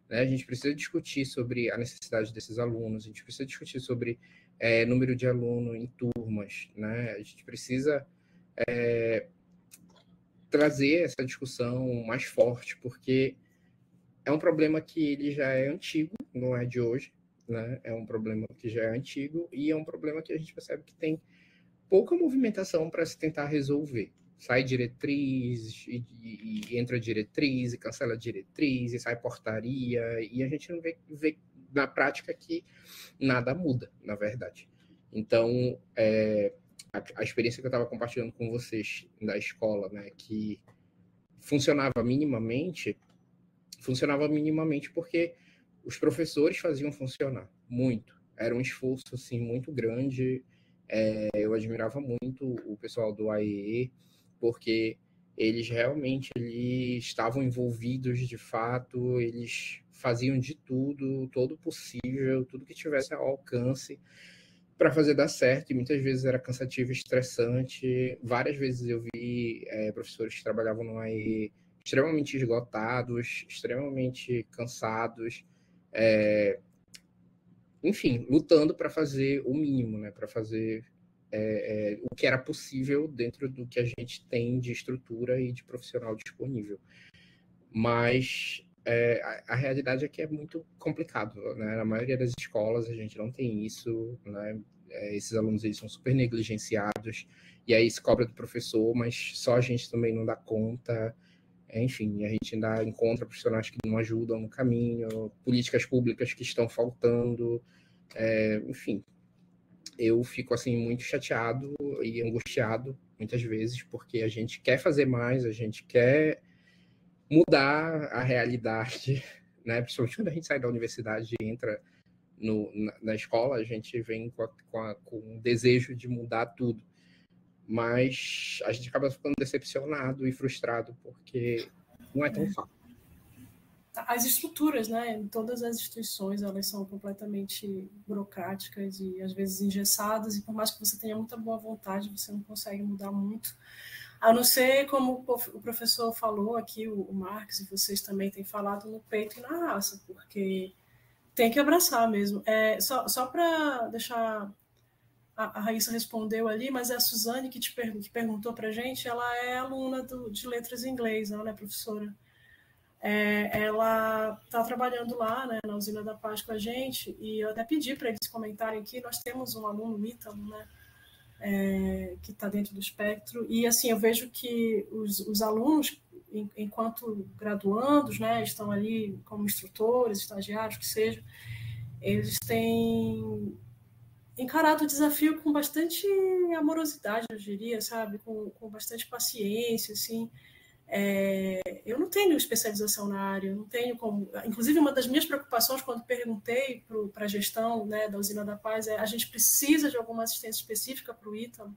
né? A gente precisa discutir sobre a necessidade desses alunos, a gente precisa discutir sobre número de aluno em turmas, né? A gente precisa trazer essa discussão mais forte, porque é um problema que ele já é antigo, não é de hoje, né? É um problema que já é antigo e é um problema que a gente percebe que tem pouca movimentação para se tentar resolver. Sai diretriz, e entra diretriz, e cancela diretriz, e sai portaria, e a gente não vê na prática que nada muda, na verdade. Então, a experiência que eu estava compartilhando com vocês da escola, né, que funcionava minimamente porque os professores faziam funcionar muito. Era um esforço assim, muito grande. Eu admirava muito o pessoal do AEE, porque eles realmente estavam envolvidos de fato, eles faziam de tudo, todo possível, tudo que tivesse ao alcance para fazer dar certo, e muitas vezes era cansativo e estressante. Várias vezes eu vi professores que trabalhavam no AEE extremamente esgotados, extremamente cansados, enfim, lutando para fazer o mínimo, né? Para fazer o que era possível dentro do que a gente tem de estrutura e de profissional disponível. Mas a realidade é que é muito complicado, né? Na maioria das escolas a gente não tem isso, né? Esses alunos eles são super negligenciados, e aí se cobra do professor, mas só a gente também não dá conta. Enfim, a gente ainda encontra profissionais que não ajudam no caminho, políticas públicas que estão faltando, enfim. Eu fico assim muito chateado e angustiado muitas vezes, porque a gente quer fazer mais, a gente quer mudar a realidade, né? Principalmente quando a gente sai da universidade e entra na escola, a gente vem com um desejo de mudar tudo. Mas a gente acaba ficando decepcionado e frustrado, porque não é tão fácil. As estruturas, né, em todas as instituições, elas são completamente burocráticas e às vezes engessadas, e por mais que você tenha muita boa vontade, você não consegue mudar muito. A não ser, como o professor falou aqui, o Marcos, e vocês também têm falado, no peito e na raça, porque tem que abraçar mesmo. Só para deixar... A Raíssa respondeu ali, mas é a Suzane que perguntou para a gente, ela é aluna de letras em inglês, ela é professora. Ela está trabalhando lá, né, na Usina da Paz com a gente, e eu até pedi para eles comentarem aqui. Nós temos um aluno, o Ítalo, né, que está dentro do espectro, e assim, eu vejo que os alunos, enquanto graduandos, né, estão ali como instrutores, estagiários, que seja, eles têm encarado o desafio com bastante amorosidade, eu diria, sabe, com bastante paciência, assim. Eu não tenho especialização na área, eu não tenho como... Inclusive, uma das minhas preocupações quando perguntei para a gestão, né, da Usina da Paz a gente precisa de alguma assistência específica para o Ítalo,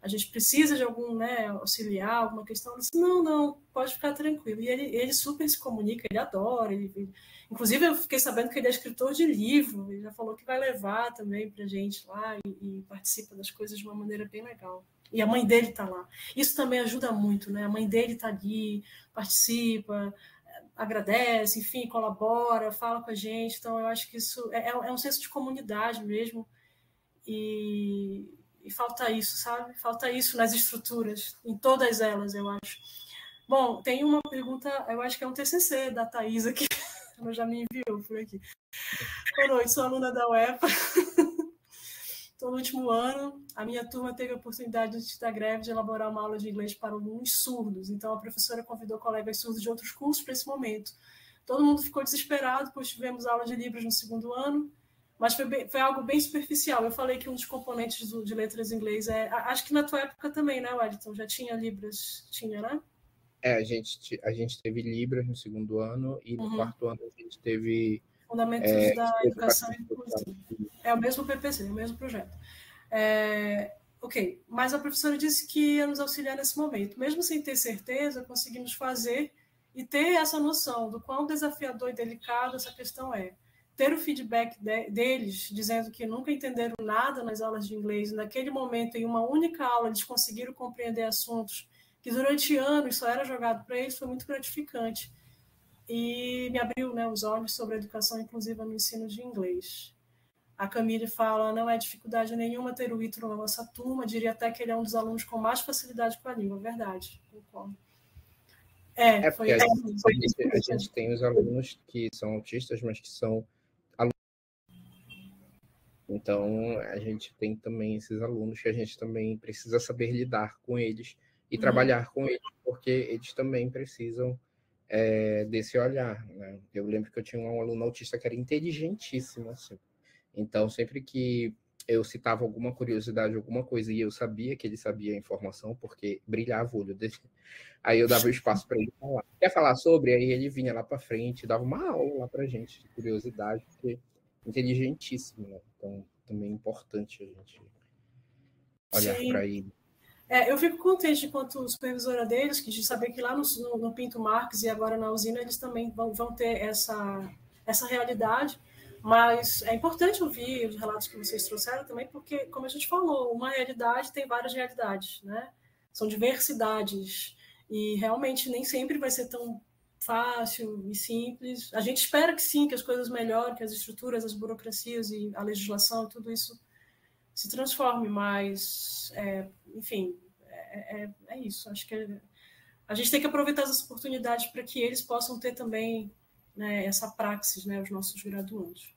a gente precisa de algum, né, auxiliar, alguma questão. Eu disse, não, pode ficar tranquilo. E ele super se comunica, ele adora. Inclusive, eu fiquei sabendo que ele é escritor de livro, ele já falou que vai levar também para a gente lá e participa das coisas de uma maneira bem legal. E a mãe dele está lá. Isso também ajuda muito, né? A mãe dele está ali, participa, agradece, enfim, colabora, fala com a gente. Então, eu acho que isso é um senso de comunidade mesmo. E falta isso, sabe? Falta isso nas estruturas, em todas elas, eu acho. Bom, tem uma pergunta, eu acho que é um TCC da Thaís aqui, ela já me enviou por aqui. Boa noite, sou aluna da UEPA. Estou no último ano. A minha turma teve a oportunidade, antes da greve, de elaborar uma aula de inglês para alunos surdos. Então, a professora convidou colegas surdos de outros cursos para esse momento. Todo mundo ficou desesperado, pois tivemos aula de Libras no segundo ano, mas foi algo bem superficial. Eu falei que um dos componentes de letras em inglês acho que na tua época também, né, Wellington? Já tinha Libras? Tinha, né? A gente teve Libras no segundo ano, e no quarto ano a gente teve... Fundamentos da Educação Inclusiva. É o mesmo PPC, o mesmo projeto. Ok, mas a professora disse que ia nos auxiliar nesse momento. Mesmo sem ter certeza, conseguimos fazer e ter essa noção do quão desafiador e delicado essa questão é. Ter o feedback deles, dizendo que nunca entenderam nada nas aulas de inglês, e naquele momento, em uma única aula, eles conseguiram compreender assuntos que durante anos só era jogado para eles, foi muito gratificante. e me abriu, né, os olhos sobre a educação inclusiva no ensino de inglês. A Camille fala, não é dificuldade nenhuma ter o Ítalo na nossa turma, diria até que ele é um dos alunos com mais facilidade com a língua, verdade, concordo. Porque a gente tem os alunos que são autistas, mas que são alunos. Então, a gente tem também esses alunos que a gente também precisa saber lidar com eles e trabalhar com eles, porque eles também precisam desse olhar, né? Eu lembro que eu tinha um aluno autista que era inteligentíssimo, assim. Então, sempre que eu citava alguma curiosidade, alguma coisa, e eu sabia que ele sabia a informação, porque brilhava o olho dele, aí eu dava o espaço para ele falar. Quer falar sobre? Aí ele vinha lá para frente, dava uma aula lá para gente de curiosidade, porque inteligentíssimo, né? Então, também é importante a gente olhar para ele. Eu fico contente enquanto supervisora deles, de saber que lá no Pinto Marques e agora na usina eles também vão ter essa realidade, mas é importante ouvir os relatos que vocês trouxeram também, porque, como a gente falou, uma realidade tem várias realidades, né? São diversidades, e realmente nem sempre vai ser tão fácil e simples. A gente espera que sim, que as coisas melhorem, que as estruturas, as burocracias e a legislação, tudo isso se transforme, mas, enfim, é isso. Acho que a gente tem que aproveitar as oportunidades para que eles possam ter também, né, essa praxis, né, os nossos graduandos.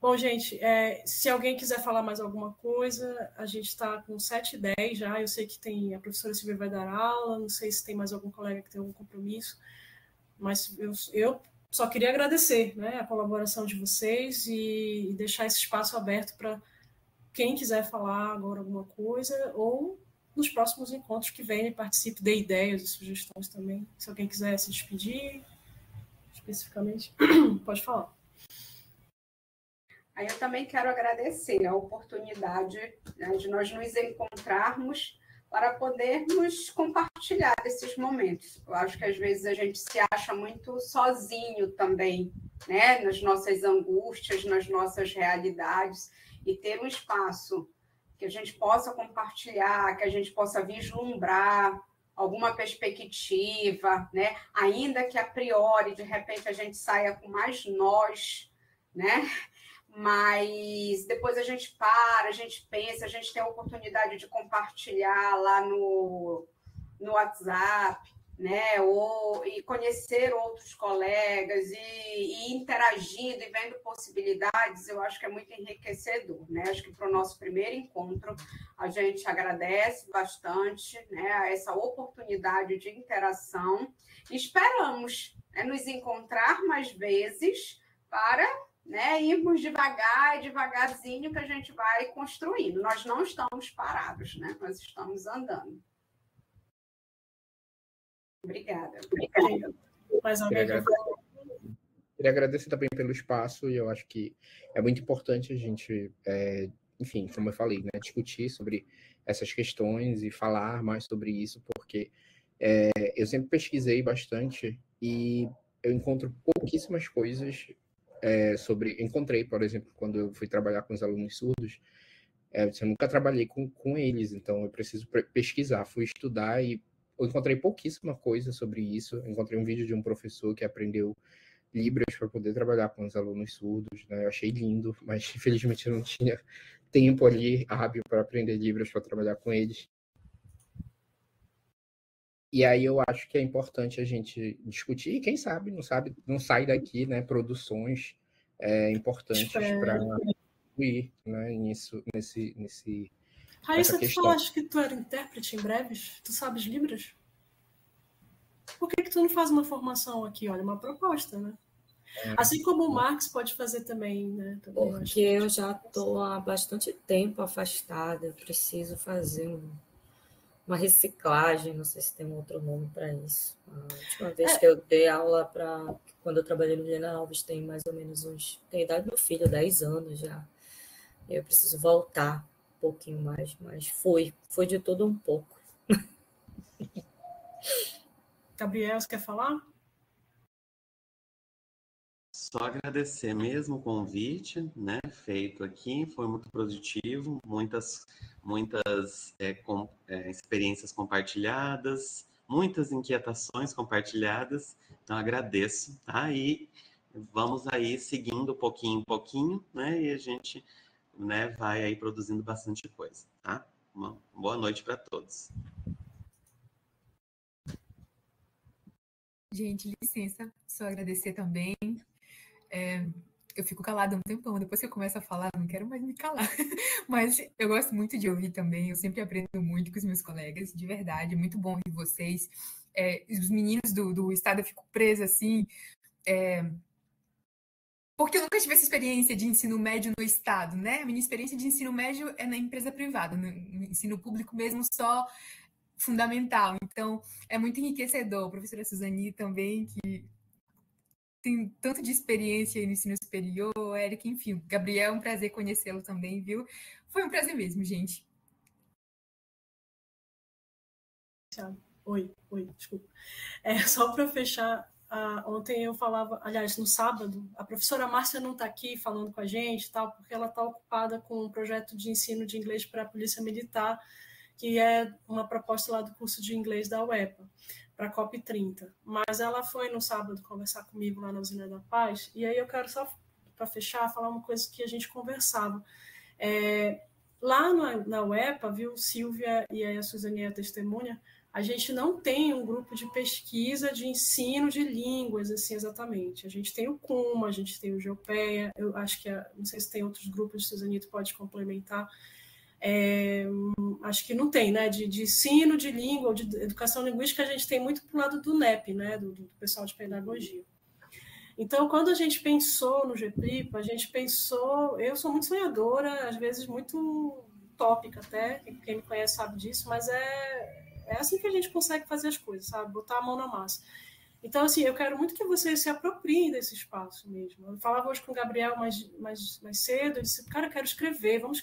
Bom, gente, se alguém quiser falar mais alguma coisa, a gente está com 7h10 já, eu sei que a professora Silvia vai dar aula, não sei se tem mais algum colega que tem algum compromisso, mas eu só queria agradecer, né, a colaboração de vocês e deixar esse espaço aberto para quem quiser falar agora alguma coisa, ou nos próximos encontros que venham, participe, dê ideias e sugestões também. Se alguém quiser se despedir, especificamente, pode falar. Aí eu também quero agradecer a oportunidade, né, de nós nos encontrarmos para podermos compartilhar esses momentos. Eu acho que às vezes a gente se acha muito sozinho também, né, nas nossas angústias, nas nossas realidades, e ter um espaço que a gente possa compartilhar, que a gente possa vislumbrar alguma perspectiva, né? Ainda que a priori, de repente, a gente saia com mais nós, né? Mas depois a gente para, a gente pensa, a gente tem a oportunidade de compartilhar lá no WhatsApp, né? E conhecer outros colegas e interagindo e vendo possibilidades, eu acho que é muito enriquecedor, né? Acho que para o nosso primeiro encontro a gente agradece bastante, né, essa oportunidade de interação e esperamos, né, nos encontrar mais vezes para, né, irmos devagar e devagarzinho que a gente vai construindo. Nós não estamos parados, né? Nós estamos andando. Obrigada. Mais alguém? Queria agradecer também pelo espaço, e eu acho que é muito importante a gente, enfim, como eu falei, né, discutir sobre essas questões e falar mais sobre isso, porque eu sempre pesquisei bastante e eu encontro pouquíssimas coisas encontrei, por exemplo, quando eu fui trabalhar com os alunos surdos, eu nunca trabalhei com eles, então eu preciso pesquisar, fui estudar e eu encontrei pouquíssima coisa sobre isso. Eu encontrei um vídeo de um professor que aprendeu Libras para poder trabalhar com os alunos surdos, né? Eu achei lindo, mas infelizmente eu não tinha tempo ali hábil para aprender Libras para trabalhar com eles. E aí eu acho que é importante a gente discutir, e quem sabe, não sai daqui, né, produções importantes para incluir, né, nesse Raíssa, tu falaste que tu era intérprete em breves? Tu sabes Libras? Por que tu não faz uma formação aqui? Olha, uma proposta, né? Assim como o Marx pode fazer também, né? Também porque eu já estou há bastante tempo afastada, eu preciso fazer uma reciclagem, não sei se tem um outro nome para isso. A última vez que eu dei aula quando eu trabalhei no Helena Alves, tem mais ou menos tem a idade do meu filho, 10 anos já. Eu preciso voltar um pouquinho mais, mas foi de tudo um pouco. Gabriel, você quer falar? Só agradecer mesmo o convite, né, feito aqui, foi muito positivo, muitas experiências compartilhadas, muitas inquietações compartilhadas, então agradeço, tá? E vamos aí seguindo pouquinho em pouquinho, né? E a gente, né, vai aí produzindo bastante coisa, tá? Uma boa noite para todos. Gente, licença, só agradecer também. Eu fico calada um tempão, depois que eu começo a falar, não quero mais me calar. Mas eu gosto muito de ouvir também, eu sempre aprendo muito com os meus colegas, de verdade, muito bom ouvir vocês. Os meninos do estado, eu fico presa assim, porque eu nunca tive essa experiência de ensino médio no estado, né? A minha experiência de ensino médio é na empresa privada, no ensino público mesmo, só fundamental. Então, é muito enriquecedor. A professora Suzani também, que tem tanto de experiência no ensino superior, Érica, enfim. Gabriel, é um prazer conhecê-lo também, viu? Foi um prazer mesmo, gente. Oi, desculpa. Só para fechar, ontem eu falava, aliás, no sábado, a professora Márcia não está aqui falando com a gente, tal, porque ela está ocupada com um projeto de ensino de inglês para a Polícia Militar, que é uma proposta lá do curso de inglês da UEPA, para a COP30. Mas ela foi no sábado conversar comigo lá na Usina da Paz, e aí eu quero só, para fechar, falar uma coisa que a gente conversava. Lá na UEPA, viu, Silvia e aí a Suzane é a testemunha, a gente não tem um grupo de pesquisa de ensino de línguas, assim, exatamente. A gente tem o CUMA, a gente tem o Geopeia, eu acho que, não sei se tem outros grupos, Suzanito pode complementar, acho que não tem, né, de ensino de língua ou de educação linguística, a gente tem muito para o lado do NEP, né, do pessoal de pedagogia. Então, quando a gente pensou no GPLIPA, a gente pensou, eu sou muito sonhadora, às vezes muito utópica até, quem me conhece sabe disso, mas é assim que a gente consegue fazer as coisas, sabe? Botar a mão na massa. Então, assim, eu quero muito que vocês se apropriem desse espaço mesmo. Eu falava hoje com o Gabriel mais cedo, eu disse, cara, eu quero escrever, vamos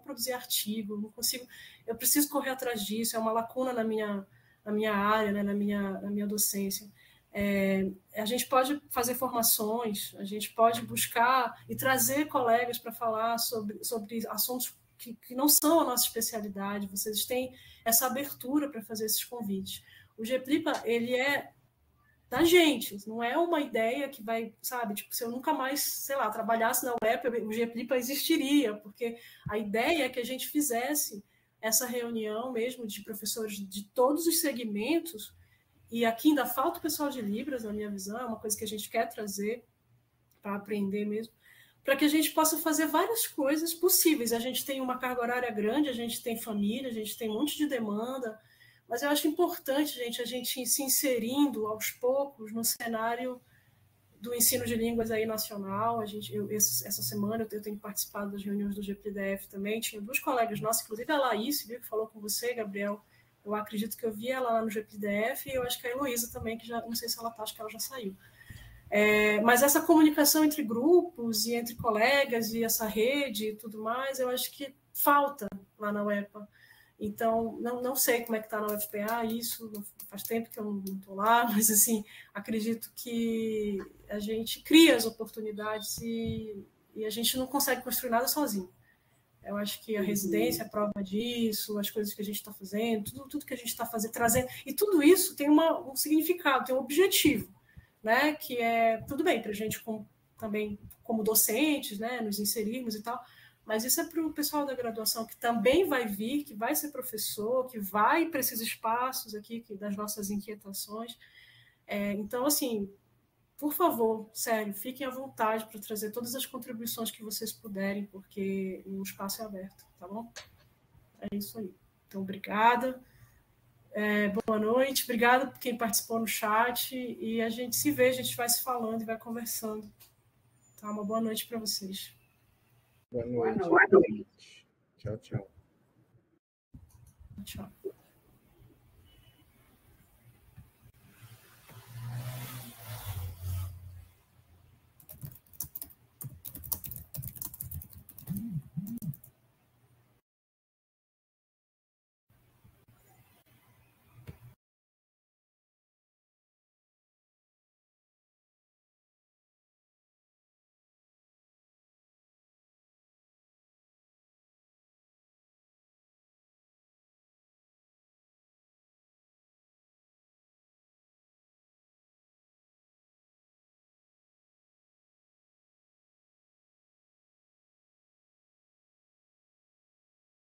produzir artigo, não consigo, eu preciso correr atrás disso, é uma lacuna na minha área, né, na minha docência. A gente pode fazer formações, a gente pode buscar e trazer colegas para falar sobre assuntos que não são a nossa especialidade, vocês têm essa abertura para fazer esses convites. O GPLIPA, ele é da gente, não é uma ideia que vai, sabe, tipo, se eu nunca mais, sei lá, trabalhasse na UEP, o GPLIPA existiria, porque a ideia é que a gente fizesse essa reunião mesmo de professores de todos os segmentos, e aqui ainda falta o pessoal de Libras, na minha visão, é uma coisa que a gente quer trazer para aprender mesmo, para que a gente possa fazer várias coisas possíveis. A gente tem uma carga horária grande, a gente tem família, a gente tem um monte de demanda, mas eu acho importante, gente, a gente ir se inserindo aos poucos no cenário do ensino de línguas aí nacional. Essa semana eu tenho participado das reuniões do GPDF também, tinha duas colegas nossas, inclusive a Laís, viu, que falou com você, Gabriel, eu acredito que eu vi ela lá no GPDF, e eu acho que a Heloísa também, que já não sei se ela está, acho que ela já saiu. Mas essa comunicação entre grupos e entre colegas e essa rede e tudo mais, eu acho que falta lá na UEPA. Então, não sei como é que está na UFPA isso, faz tempo que eu não estou lá, mas assim, acredito que a gente cria as oportunidades e a gente não consegue construir nada sozinho. Eu acho que a residência é prova disso, as coisas que a gente está fazendo, tudo que a gente está fazendo, trazendo, e tudo isso tem um significado, tem um objetivo, né? Que é tudo bem para a gente também como docentes, né? Nos inserirmos e tal, mas isso é para o pessoal da graduação que também vai vir, que vai ser professor, que vai para esses espaços aqui das nossas inquietações. Então, assim, por favor, sério, fiquem à vontade para trazer todas as contribuições que vocês puderem, porque o espaço é aberto, tá bom? É isso aí. Então, obrigada. Boa noite. Obrigada por quem participou no chat. E a gente se vê, a gente vai se falando e vai conversando. Tá? Uma boa noite para vocês. Boa noite. Tchau, tchau. Tchau.